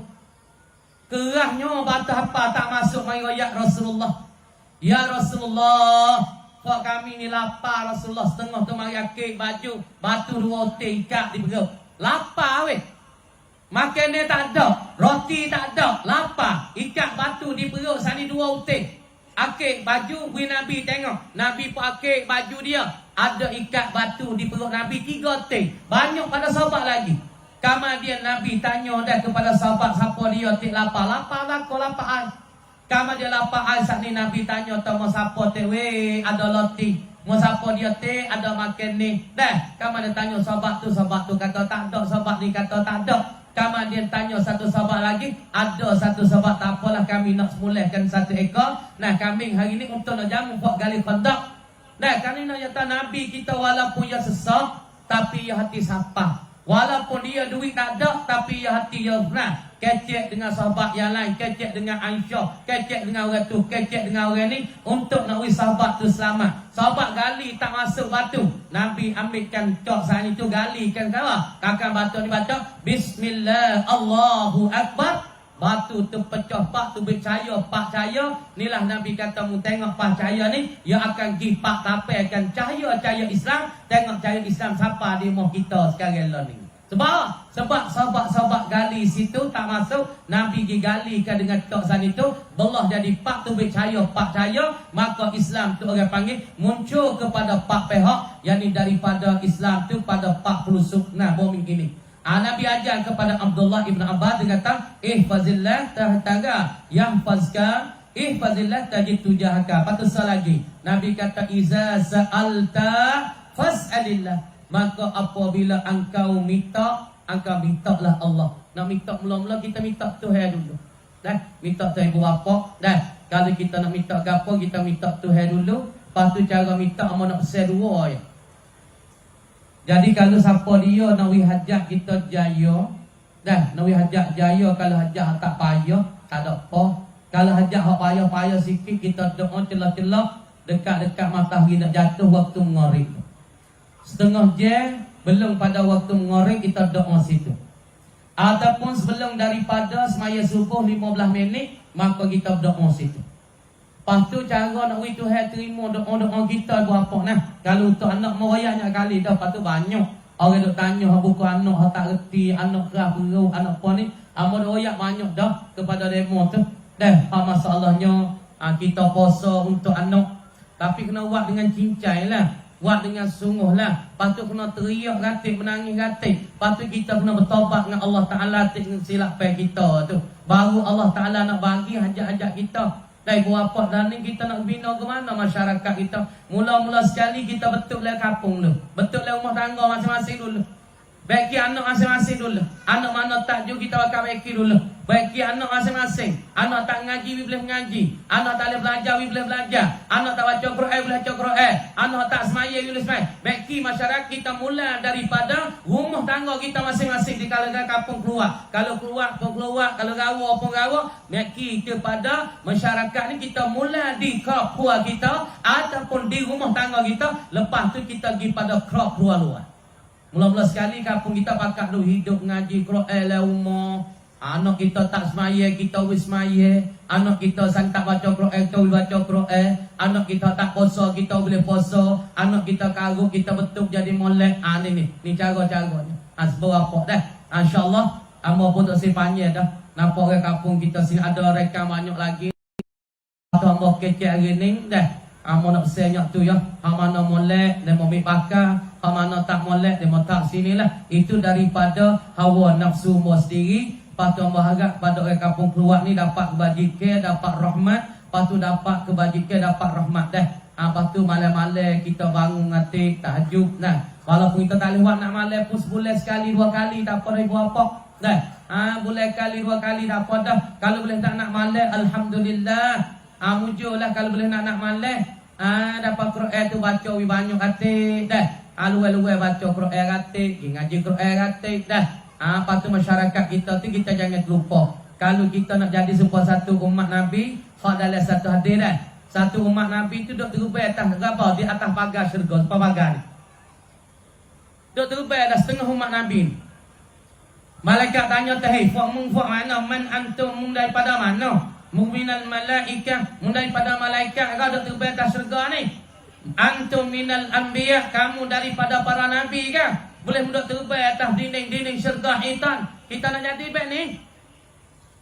Kerahnya batu apa tak masuk mai ya Rasulullah. Ya Rasulullah, pak kami ni lapar Rasulullah, setengah tu mari akik baju, batu 2 otai ikat di perut. Lapar weh. Makan dia tak ada, roti tak ada, lapar. Ikat batu di perut sani 2 otai. Akik baju, bui Nabi tengok. Nabi pun akik baju dia. Ada ikat batu di perut Nabi 3 otai. Banyak pada sahabat lagi. Kemudian Nabi tanya dah kepada sahabat siapa dia tik lapar. Lapar lah kau lapar ai. Kemudian lapar ai saat ni Nabi tanya temu siapa tik weh ada roti. Mau siapa dia tik ada makan ni. Dah, kemudian tanya sahabat tu kata tak ada, sahabat ni kata tak ada. Kemudian tanya satu sahabat lagi, ada satu sahabat tak apalah kami nak semulahkan 1 ekor. Nah, kambing hari ni untuk nak jamu buat gali Khandaq. Nah, kami nak kata Nabi kita walaupun dia sesak tapi dia hati sapa. Walaupun dia duit tak ada, tapi ya hati dia benar. Kecek dengan sahabat yang lain, kecek dengan Aisyah, kecek dengan orang tu, kecek dengan orang ni, untuk nak wis sahabat tu selamat. Sahabat gali tak masuk batu. Nabi ambilkan cok saat itu, galikan kawah. Kakak batu ni baca, Bismillah, Allahu Akbar. Batu tu pecah, pak tu bercahaya, pak cahaya. Inilah Nabi kata mu tengok pak cahaya ni, ia akan pergi pak tapai akan cahaya Islam. Tengok cahaya Islam siapa di rumah kita sekarang ni. Sebab sahabat-sahabat gali situ tak masuk. Nabi pergi galikan dengan toksan itu, Allah jadi pak tu bercahaya, pak cahaya. Maka Islam tu orang panggil muncul kepada pak pihak, yakni daripada Islam tu pada 40 sukna bumi ini. Nabi ajar kepada Abdullah ibn Abbas, dia kata, ihfazillah tahtaga yahfazka, ihfazillah tajid tujahaka. Patut lagi. Nabi kata, iza sa'alta fas'alillah. Maka apabila engkau minta, engkau mintalah Allah. Nak minta mula-mula kita minta Tuhan dulu. Dah, minta Tuhan ibu bapa. Dah, kalau kita nak minta apa, kita minta Tuhan dulu. Lepas tu cara minta amal nak besar 2 je. Jadi kalau siapa dia nak hajat kita jaya, dah nak hajat jaya. Kalau hajat tak payah, tak ada apa. Kalau hajat hak payah sikit, kita doa celah-celah dekat-dekat matahari nak jatuh waktu mengorek. Setengah jam belum pada waktu mengorek, kita doa situ. Ataupun sebelum daripada semaya subuh 15 minit, maka kita doa situ. Lepas tu cara nak wih Tuhan terima doa-doa kita buat apa nah. Kalau untuk anak merayaknya kali dah, lepas tu banyak orang duk tanya buku anak tak reti, anak kerah perut, anak apa ni. Amal royak banyak dah kepada demo tu. Dah, masalahnya kita puasa untuk anak, tapi kena buat dengan cincai lah, buat dengan sungguh lah. Lepas tu kena teriak gatik, menangis gatik. Lepas tu kita kena bertobat dengan Allah Ta'ala dengan silap kita tu. Baru Allah Ta'ala nak bagi hajat-hajat kita. Dari buat dan ni kita nak bina ke mana masyarakat kita. Mula-mula sekali kita betul lah kampung dulu. Betul lah rumah tangga masing-masing dulu. Baiki anak masing-masing dulu. Anak mana tak juga kita bakal baiki dulu. Baiki anak masing-masing. Anak tak ngaji, boleh mengaji. Anak tak boleh belajar, boleh belajar. Anak tak baca Quran, boleh baca Quran. Anak tak semaya, boleh semaya. Baiki masyarakat kita mula daripada rumah tangga kita masing-masing di kalangan kampung keluar. Kalau keluar pun keluar, kalau gawa pun gawa. Baiki kepada masyarakat ni kita mula di crop keluar kita ataupun di rumah tangga kita. Lepas tu kita pergi pada crop keluar luar. Mula-mula sekali kampung kita pakat dulu hidup ngaji Quran lah rumah. Anak kita tak semaya, kita wis semaya. Anak kita tak baca Quran, kita boleh baca Quran. Anak kita tak puasa, kita boleh puasa. Anak kita karuk, kita betul jadi molek. Ni cara-caranya. Sebab apa dah? InsyaAllah, amba pun tak panjang dah. Nampak orang kampung kita sini ada rekam banyak lagi. Amba kecek hari ni dah. Amo nak bersenyak tu ya. Hang mana molek, dia mau bakar. Hang mana tak molek, dia mau tak sinilah. Itu daripada hawa nafsu mu sendiri. Lepas tu amba harap pada orang kampung keluar ni dapat kebajikan, dapat rahmat. Lepas tu dapat kebajikan, dapat rahmat dah. Lepas tu malam-malam kita bangun ngatik, tahajud. Nah, walaupun kita tak lewat nak malam pun sebulan sekali, 2 kali, tak apa dah buat apa. Dah. Boleh kali 2 kali tak apa dah. Kalau boleh tak nak malam, alhamdulillah. Mujurlah kalau boleh nak malam. Dapat Quran tu baca banyak hati dah. Luai-luai baca Quran hati, ngaji Quran hati dah. Apa tu masyarakat kita tu kita jangan lupa. Kalau kita nak jadi sebuah satu umat Nabi, hak dalam satu hadis dah. Satu umat Nabi tu duk terubai atas apa? Di atas pagar syurga, apa pagar ni? Duk terubai dah setengah umat Nabi. Malaikat tanya teh, "Fa mung fa mana? Man antum mung daripada mana?" Mu'minal malaikah, mung daripada malaikat kau duk terubai atas syurga ni. Antum minal anbiya, kamu daripada para nabi kah? Boleh duk terubai atas dinding-dinding syurga hitan. Kita nak jadi baik ni.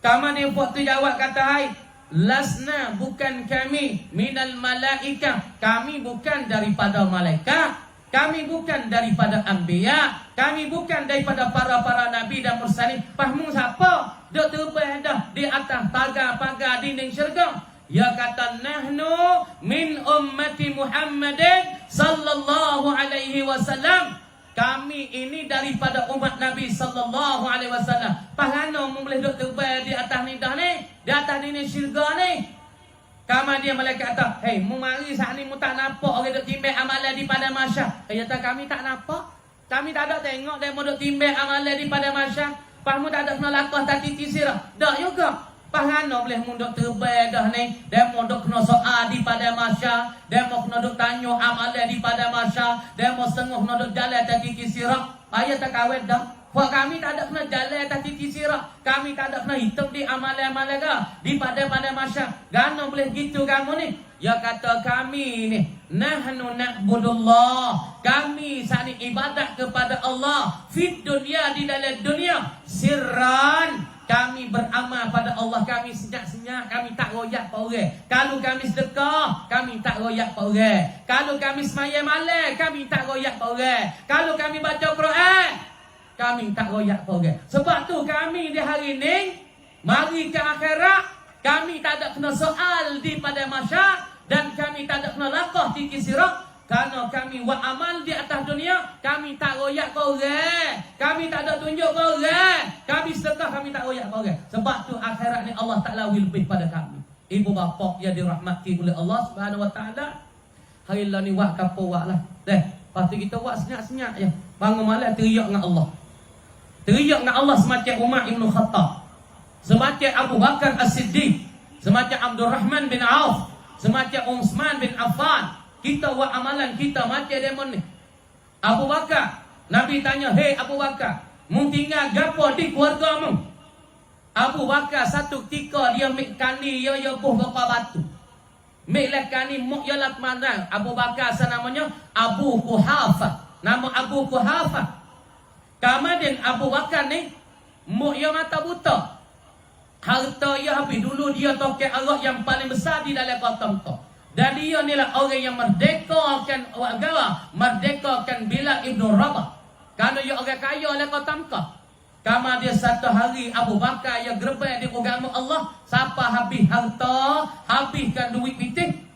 Kamu ni waktu jawab kata hai, lasna bukan kami minal malaikah. Kami bukan daripada malaikat. Kami bukan daripada anbiya. Kami bukan daripada para nabi dan mursalin. Fahmu siapa? Duk terubai dah di atas pagar-pagar dinding syurga. Ya kata nahnu min ummati Muhammadin sallallahu alaihi wasallam. Kami ini daripada umat Nabi sallallahu alaihi wasallam. Pahano boleh duk terbang di atas nidah ni, di atas ni syurga ni. Kama dia malaikat kata, "Hei, mu mari saat ni mu tak nampak orang duk timbang amalan di padang mahsyar." Kata kami tak nampak. Kami tak ada tengok dia mau duk timbang amalan di padang mahsyar. Pahmu tak ada kena lakah tak titi sirah. Dak juga. Pahano boleh munduk terbang dah ni. Dia mau duk kena soal di padang mahsyar. Dia mau kena duk tanya amalan di padang mahsyar. Dia mau setengah kena duk jalan tak titi sirah. Ayat tak kawet dah. Buat kami tak ada kena jalan tak titi sirah. Kami tak ada kena hitung di amalan-amalan ke. Di padang mahsyar. Gano boleh gitu kamu ni? Ya kata kami ni. Nahnu na'budullah. Kami saat ni ibadat kepada Allah. Fit dunia, di dalam dunia. Sirran. Kami beramal pada Allah, kami senyap-senyap, kami tak royak pada orang. Kalau kami sedekah, kami tak royak pada orang. Kalau kami sembahyang malam, kami tak royak pada orang. Kalau kami baca Quran, kami tak royak pada orang. Sebab tu kami di hari ini, mari ke akhirat, kami tak ada kena soal di pada mahsyar dan kami tak ada kena lakah di sirat. Kerana kami buat amal di atas dunia, kami tak royak ke orang. Kami tak ada tunjuk ke orang. Kami sedekah, kami tak royak ke orang. Sebab tu akhirat ni Allah Ta'ala lebih pada kami. Ibu bapa yang dirahmati oleh Allah Subhanahu Wa Ta'ala. Hari lah ni buat apa buat lah. Lepas tu kita buat senyap-senyap je. Bangun malam teriak dengan Allah. Teriak dengan Allah semacam Umar Ibn Khattab. Semacam Abu Bakar As-Siddiq. Semacam Abdul Rahman bin Auf. Semacam Utsman bin Affan. Kita buat amalan kita macam demon ni. Abu Bakar, Nabi tanya, "Hei Abu Bakar, mu tinggal gapo di keluarga mu?" Abu Bakar satu ketika dia mik kani yo buh berapa batu. Mik lekani muk yo lak mana? Abu Bakar namanya Abu Quhafah. Nama Abu Quhafah. Kemudian Abu Bakar ni muk yo mata buta. Harta dia habis dulu dia tokek Allah yang paling besar di dalam kota Mekah. Dan dia inilah orang yang merdekakan agama, merdekakan Bilal Ibn Rabah. Kerana dia orang kaya oleh kota Mekah. Kama dia satu hari Abu Bakar yang gerbang di agama Allah, siapa habis harta, habiskan duit piting.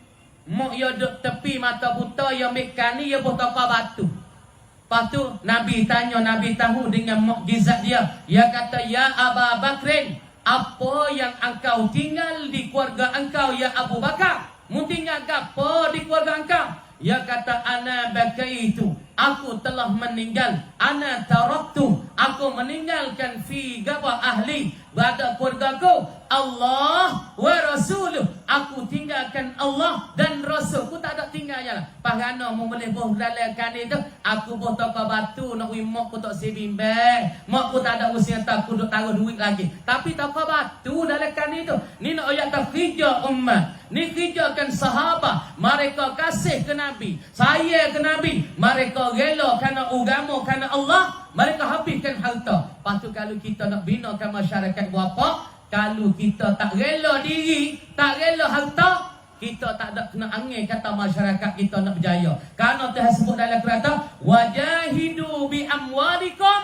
Mak dia duduk tepi mata buta, yang mekani, dia buta batu. Lepas tu Nabi tanya, Nabi tahu dengan mukjizat dia. Dia kata, "Ya Abu Bakrin, apa yang engkau tinggal di keluarga engkau ya Abu Bakar? Mu tinggal apa di keluarga engkau?" Dia kata, "Ana bakaitu, aku telah meninggal. Ana taraktu, aku meninggalkan fi gaba ahli, pada keluargaku, Allah wa rasuluh. Aku tinggalkan Allah dan Rasul. Aku tak ada tinggalnya lah. Pahana mu boleh boh dalam kani tu, aku boh toko batu nak wi mak ku tak sibimbang. Mak ku tak ada usia tak ku duk taruh duit lagi. Tapi toko batu dalam kani tu. Ni nak ayat tak kerja ummah. Ni kerjakan sahabat. Mereka kasih ke Nabi, saya ke Nabi. Mereka rela kerana agama, kerana Allah. Mereka habiskan harta. Lepas tu kalau kita nak binakan masyarakat berapa, kalau kita tak rela diri, tak rela harta, kita tak ada kena angin kata masyarakat kita nak berjaya. Kerana Tuhan sebut dalam Quran, wajahidu bi amwalikum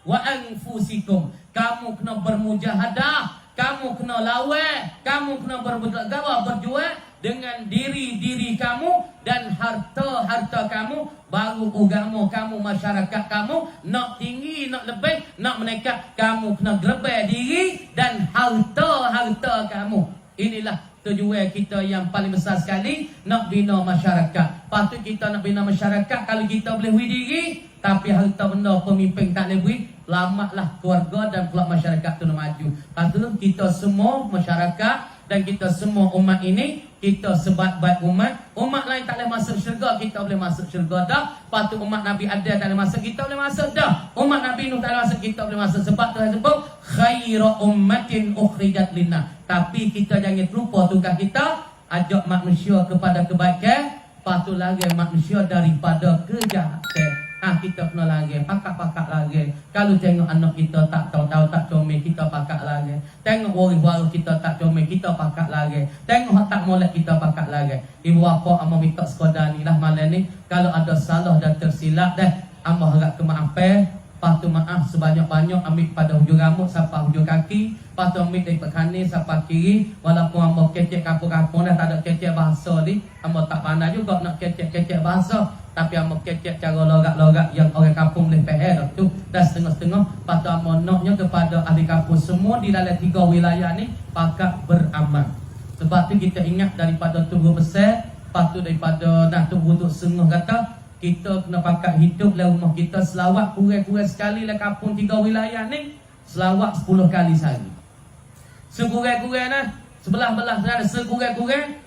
wa anfusikum. Kamu kena bermujahadah, kamu kena lawan, kamu kena berjuang dengan diri-diri kamu dan harta-harta kamu, baru agama kamu, masyarakat kamu nak tinggi, nak lebih, nak meningkat, kamu kena gelebih diri dan harta-harta kamu. Inilah tujuan kita yang paling besar sekali, nak bina masyarakat. Patut kita nak bina masyarakat, kalau kita boleh beri diri, tapi harta benda pemimpin tak boleh beri, selamatlah keluarga dan pula masyarakat tu nak maju. Patut kita semua masyarakat dan kita semua umat ini, kita sebat-bat umat lain tak boleh masuk syurga, kita boleh masuk syurga dah. Patut umat Nabi Adam tak boleh masuk, kita boleh masuk dah. Umat Nabi Nuh tak boleh masuk, kita boleh masuk. Sebab Tuhan sebut khairu ummatin ukhrijat linnas. Tapi kita jangan lupa tugas kita, ajak manusia kepada kebaikan, patut lari manusia daripada kejahatan. Kita kena lari, pakak-pakak lari. Kalau tengok anak kita tak tahu-tahu, tak comel, kita pakak lari. Tengok waris-waris kita tak comel, kita pakak lari. Tengok tak molek, kita pakak lari. Ibu bapa amba minta sekadar ni lah malam ni, kalau ada salah dan tersilap dah, amba harap kemaafan. Lepas tu maaf sebanyak-banyak, ambil pada hujung rambut sampai hujung kaki. Lepas tu ambil dari kanan sampai kiri. Walaupun amba kecek kampung-kampung dah, tak ada kecek bahasa ni, amba tak pandai juga nak kecek-kecek bahasa. Tapi amba kecek cara logat-logat yang orang kampung boleh faham tu. Dah setengah-setengah. Lepas tu amba naknya kepada ahli kampung semua di dalam 3 wilayah ni pakat beramal. Sebab tu kita ingat daripada tubuh besar, lepas tu daripada dah tubuh tu sengah kata, kita kena pakat hidup dalam rumah kita selawat kurang-kurang sekali dalam kampung 3 wilayah ni, selawat 10 kali sehari. Sekurang-kurang lah, sebelah-belah sana sekurang-kurang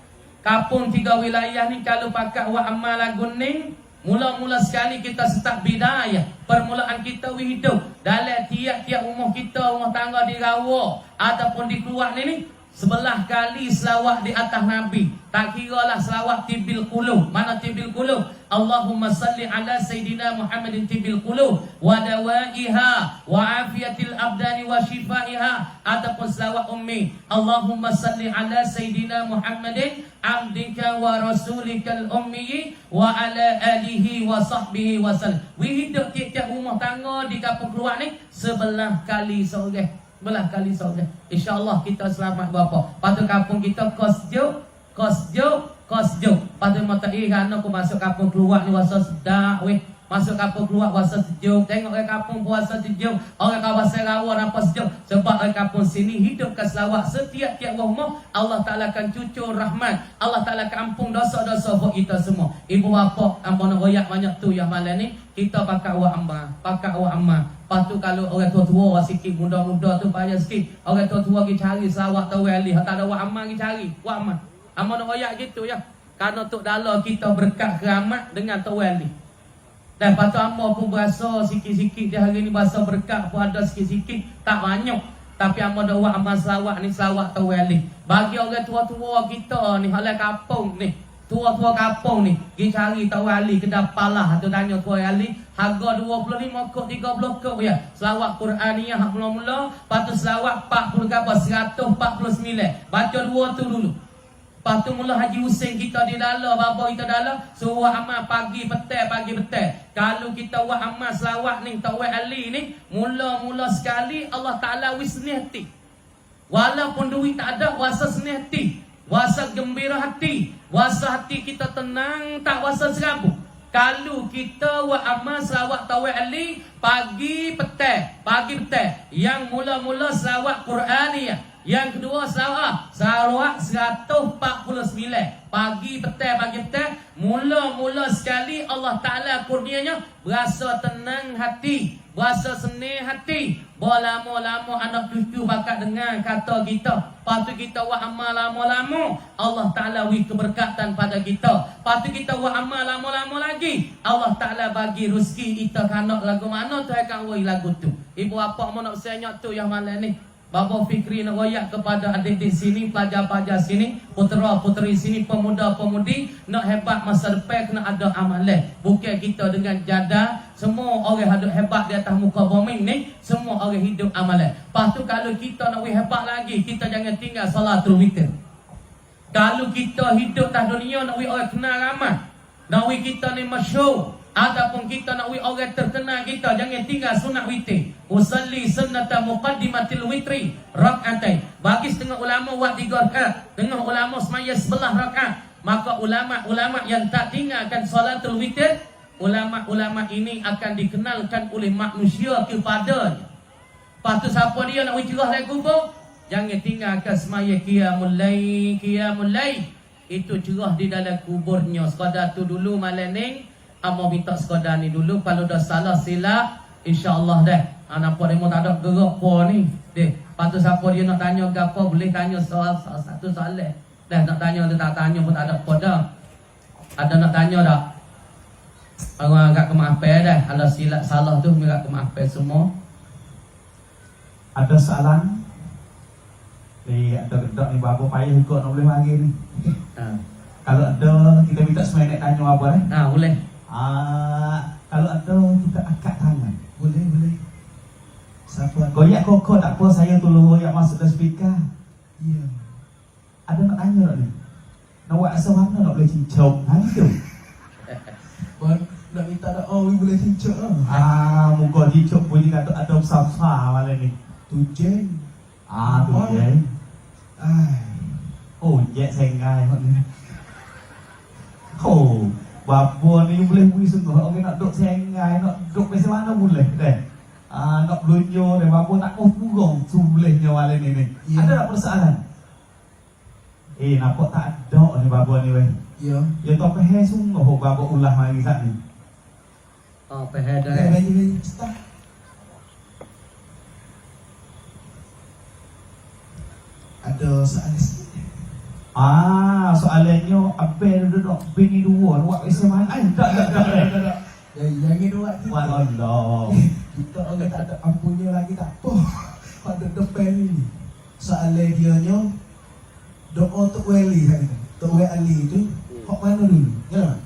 kampung 3 wilayah ni kalau pakat buat amal lagu ni, mula-mula sekali kita start bidayah. Permulaan kita hidup dalam tiap-tiap rumah kita, rumah tangga di rawa ataupun di keluar ni, sebelah kali selawat di atas Nabi. Tak kira lah selawat tibil qulub. Mana tibil qulub? Allahumma salli ala Sayyidina Muhammadin tibil qulub wa dawaiha wa afiyatil abdani wa shifaiha. Ataupun selawat ummi, Allahumma salli ala Sayyidina Muhammadin abdika wa rasulikal ummi wa ala alihi wa sahbihi wa sallam. We hidup tiap-tiap rumah tangga di kampung keluar ni sebelah kali seorang, belah kali saudara. InsyaAllah kita selamat berapa. Pada kampung kita kos jauh. Pada mata kerana aku masuk kampung keluar ni wasa sedap weh. Masuk kampung keluar wasa sejuk. Tengok orang kampung puasa sejuk. Orang kawasan rawa nampak sejuk. Sebab orang kampung sini hidup ke selawat setiap-tiap rumah. Allah Ta'ala akan cucur rahmat. Allah Ta'ala akan ampun dosa-dosa buat kita semua. Ibu bapa ampun nak royak banyak tu yang malam ni. Kita pakai awak amma. Lepas tu kalau orang tua-tua sikit, muda-muda tu payah sikit. Orang tua-tua pergi cari selawat tawali. Tak ada awak amma pergi cari. Awak amma. Amma nak royak gitu ya. Karena Tok Dala kita berkat keramat dengan tawali. Dan lepas tu amma pun berasa sikit-sikit dia hari ni berasa berkat pun ada sikit-sikit. Tak banyak. Tapi amma dah buat amal selawat ni, selawat tawali. Bagi orang tua-tua kita ni, halal kampung ni, tua-tua kampung ni, pergi cari tawali kedai palah tu tanya tawali, harga 25 kok 30 kok ya. Selawat Quraniyah hak mula-mula, lepas tu selawat 40 ke apa 149. Baca 2 tu dulu. Lepas tu mula Haji Hussein kita di dalam, bapa kita dalam, suruh amal pagi petang. Kalau kita buat amal selawat ni, tawai ali ni, mula-mula sekali Allah Ta'ala wisnih hati. Walaupun duit tak ada, wasa senih hati, wasa gembira hati, wasa hati kita tenang, tak wasa serabut. Kalau kita buat amal selawat tawai ali, pagi petang. Yang mula-mula selawat Quraniyah. Yang kedua selawat 149. Pagi petang. Mula-mula sekali Allah Ta'ala kurnianya berasa tenang hati, berasa senang hati. Lama-lama anak cucu bakat dengar kata kita. Lepas tu kita buat amal lama-lama, Allah Ta'ala beri keberkatan pada kita. Lepas tu kita buat amal lama-lama lagi, Allah Ta'ala bagi rezeki kita. Kanak lagu mana tu akan beri lagu tu. Ibu bapa mau nak senyap tu yang malam ni. Bapa Fikri nak royak kepada adik di sini, pelajar-pelajar sini, putera-puteri sini, pemuda-pemudi, nak hebat masa depan kena ada amalan. Bukan kita dengan jada, semua orang hidup hebat di atas muka bumi ni, semua orang hidup amalan. Lepas tu kalau kita nak hebat lagi, kita jangan tinggal salatul witir. Kalau kita hidup atas dunia nak orang kenal ramai, nak kita ni masyhur, Ataupun kita nak orang terkenal kita, jangan tinggal sunat witir. Usalli sunnata muqaddimatil witri rak'atain. Bagi setengah ulama buat 3 rakaat, setengah ulama semaya 11 rakaat. Maka ulama-ulama yang tak tinggalkan salatul witir, ulama-ulama ini akan dikenalkan oleh manusia kepadanya. Lepas tu siapa dia nak cerah dalam kubur, jangan tinggalkan semaya qiyamul lail. Itu cerah di dalam kuburnya. Sekadar tu dulu malam ni, amo minta sekadar ni dulu. Kalau dah salah silap, insya-Allah dah. Nampak demo tak ada gerak apa ni. Lepas tu siapa dia nak tanya ke apa, boleh tanya soal satu soalan. Dah nak tanya tu tak tanya pun tak ada apa dah. Ada nak tanya tak? Orang agak kemaafan dah. Kalau silap salah tu agak kemaafan semua. Ada soalan? Ada kedak ni berapa payah ikut nak boleh panggil ni. Kalau ada kita minta semua nak tanya apa ni? Boleh. Kalau ada kita angkat tangan. Boleh. Siapa? Goyak koko tak apa, saya tolong goyak masuk ke speaker. Ya. Ada nak tanya tak ni? Nak buat asal mana nak boleh cincong? Itu. Nak minta doa boleh cincok lah. Muka cincong bunyi kata ada besar-besar malam ni. Tujen. Tujen. Oh, jet sengai hot ni. Oh, bapa ni boleh bui sungguh. Orang nak duk sengai, nak duk macam mana boleh dah. Nak belunyo dan bapa tak mau purong bolehnya malam ni. Ya. Ada tak persoalan? Nampak tak ada ni bapa ni weh. Ya. Ya tak payah sungguh bapa ulah mari sat ni. Pahal dah. Bagi start. Ada soalan sikit. Soalannya abel duduk bini dua buat macam mana? Tak. Jangan buat kita. Wallah. Kita orang tak ada ampunnya lagi tak apa. Pada depan ni. Soalan dia nya doa Tok Wali kan. Tok Wali tu hok mana dulu? Ya.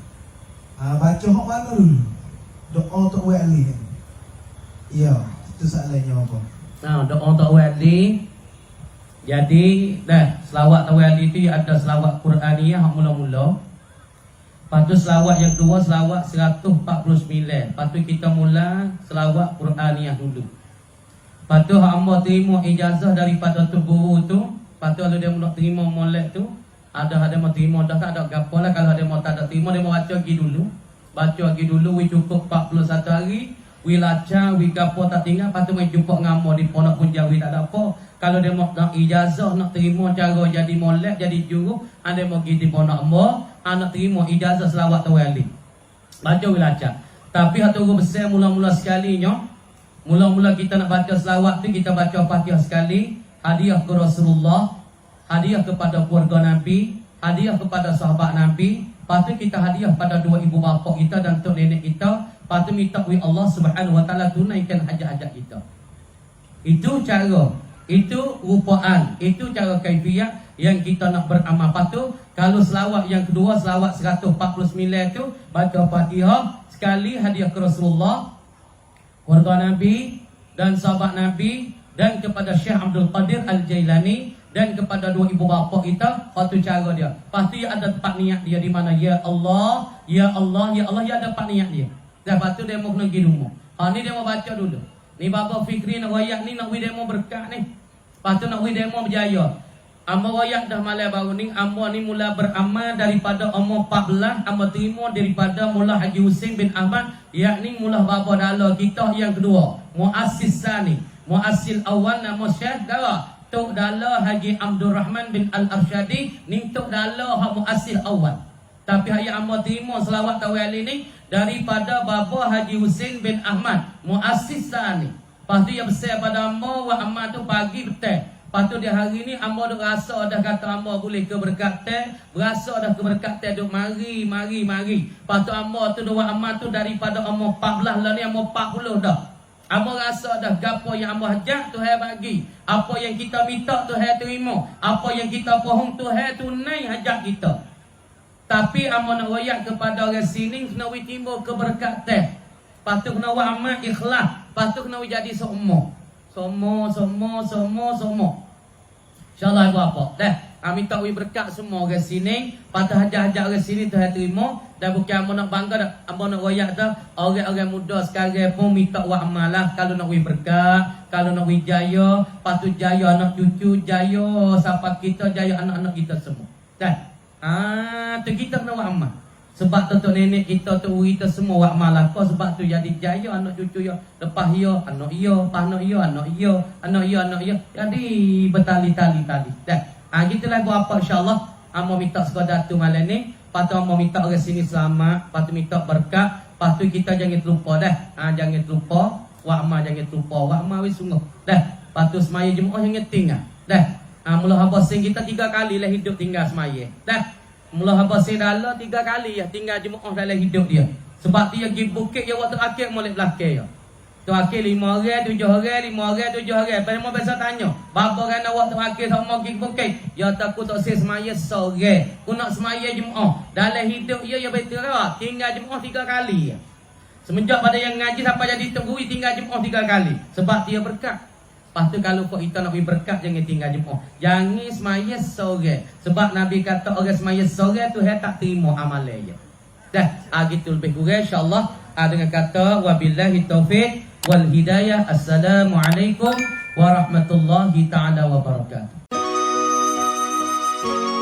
Baca hok mana dulu? Doa Tok Wali kan. Ya, itu soalannya apa? Doa Tok Wali. Jadi selawat Tok Wali tu ada selawat Quraniyah mula-mula. Lepas tu selawat yang kedua selawat 149. Lepas tu kita mula selawat Quraniyah dulu. Lepas tu hamba terima ijazah daripada tu guru tu. Lepas tu kalau dia nak terima molek tu, ada mau terima dah tak ada gapo lah. Kalau ada mau tak ada terima, dia mau baca lagi dulu. Baca lagi dulu, we cukup 41 hari. We laca, we gapo tak tinggal. Lepas tu we jumpa ngamo di Pondok Punjawi tak ada apa. Kalau dia mau nak ijazah, nak terima cara jadi molek, jadi juru, ada mau pergi di Pondok Ambo, nak terima ijazah selawat Tawali. Baca we laca. Tapi hatu guru besar mula-mula sekalinya, mula-mula kita nak baca selawat tu, kita baca Fatihah sekali. Hadiah ke Rasulullah, hadiah kepada keluarga Nabi, hadiah kepada sahabat Nabi. Lepas tu kita hadiah pada dua ibu bapa kita dan tok nenek kita. Lepas tu minta oleh Allah Subhanahu Wa Taala tunaikan hajat-hajat kita. Itu cara, itu rupaan, itu cara kaifiah yang kita nak beramal. Lepas tu kalau selawat yang kedua, selawat 149 tu baca Fatihah sekali, hadiah ke Rasulullah, keluarga Nabi dan sahabat Nabi, dan kepada Syekh Abdul Qadir Al-Jailani, dan kepada dua ibu bapa kita. Satu cara dia. Pasti ada tempat niat dia di mana. Ya Allah, ya Allah, ya Allah, ya ada tempat niat dia. Dan lepas tu dia mau pergi rumah. Ni dia mau baca dulu. Ni Bapa Fikri nak wayak ni, nak demo berkat ni. Lepas tu nak demo berjaya. Amba wayak dah malam baru ni. Amba ni mula beramal daripada umur 14. Amba terima daripada mula Haji Husin bin Ahmad, yakni mula bapa dala kita yang kedua, muassis sani. Muassil awal nama Syekh Dawa Tok Dala Haji Abdul Rahman bin Al-Arsyadi, ning Tok Dala hak muassil awal. Tapi hanya amba terima selawat Tawali ni daripada bapa Haji Husin bin Ahmad, muassis sani. Lepas tu yang besar pada amba wa amma tu pagi betul. Lepas tu dia hari ni amba duk rasa dah kata amba boleh ke berkat teh, berasa dah ke berkat teh duk mari. Lepas tu amba tu dua amma tu daripada umur 14 lah ni umur 40 dah. Amba rasa dah gapo yang amba hajat Tuhan bagi. Apa yang kita minta Tuhan terima. Apa yang kita pohon Tuhan tunai hajat kita. Tapi amba nak royak kepada orang sini kena timbul keberkat teh. Patut kena amal ikhlas. Patut kena jadi semua. InsyaAllah ibu apa. Dah. Minta wi berkat semua orang sini. Patah hajat-hajat orang sini Tuhan terima. Dan bukan ambo nak bangga dah. Ambo nak royak dah. Orang-orang muda sekarang pun minta wa amalah. Kalau nak wi berkat, kalau nak wi jaya, patut jaya anak cucu, jaya siapa kita, jaya anak-anak kita semua. Dah. Tu kita kena wa amal. Sebab tu nenek kita, tu kita semua wa amalah. Kau sebab tu jadi jaya anak cucu ya. Lepas ya anak ya, anak ya, anak ya, anak ya, anak ya. Jadi bertali-tali. Dah. Gitulah gua apa insya-Allah. Mau minta sekadar tu malam ni. Patu mau minta orang sini selamat, patu minta berkat, patu kita jangan terlupa dah. Jangan terlupa, wa amal jangan terlupa, wa amal wis sungguh. Dah. Patu semaya Jumaat jangan tinggal. Dah. Mula habasing kita 3 kali lah hidup tinggal semaya. Dah. Mula habasing dalam 3 kali ya tinggal Jumaat dalam hidup dia. Sebab dia pergi bukit dia waktu akhir molek belakang ya. Tu akhir 5 orang, 7 orang, 5 orang, 7 orang. Pada mau biasa tanya, bapa kan waktu akhir tak mau pergi bukit. Ya takut tak semaya sore. Ku nak semaya Jumaat. Dalam hidup dia ya betul lah. Tinggal Jumaat 3 kali ya. Semenjak pada yang ngaji sampai jadi tok guru tinggal Jumaat 3 kali. Sebab dia berkat. Lepas tu kalau kau kita nak beri berkat jangan tinggal Jumaat. Jangan semaya sore. Sebab Nabi kata orang semaya sore tu tak terima amalan dia. Dah, gitu lebih kurang insya-Allah. Dengan kata wabillahi taufik wal hidayah. Assalamualaikum warahmatullahi taala wabarakatuh.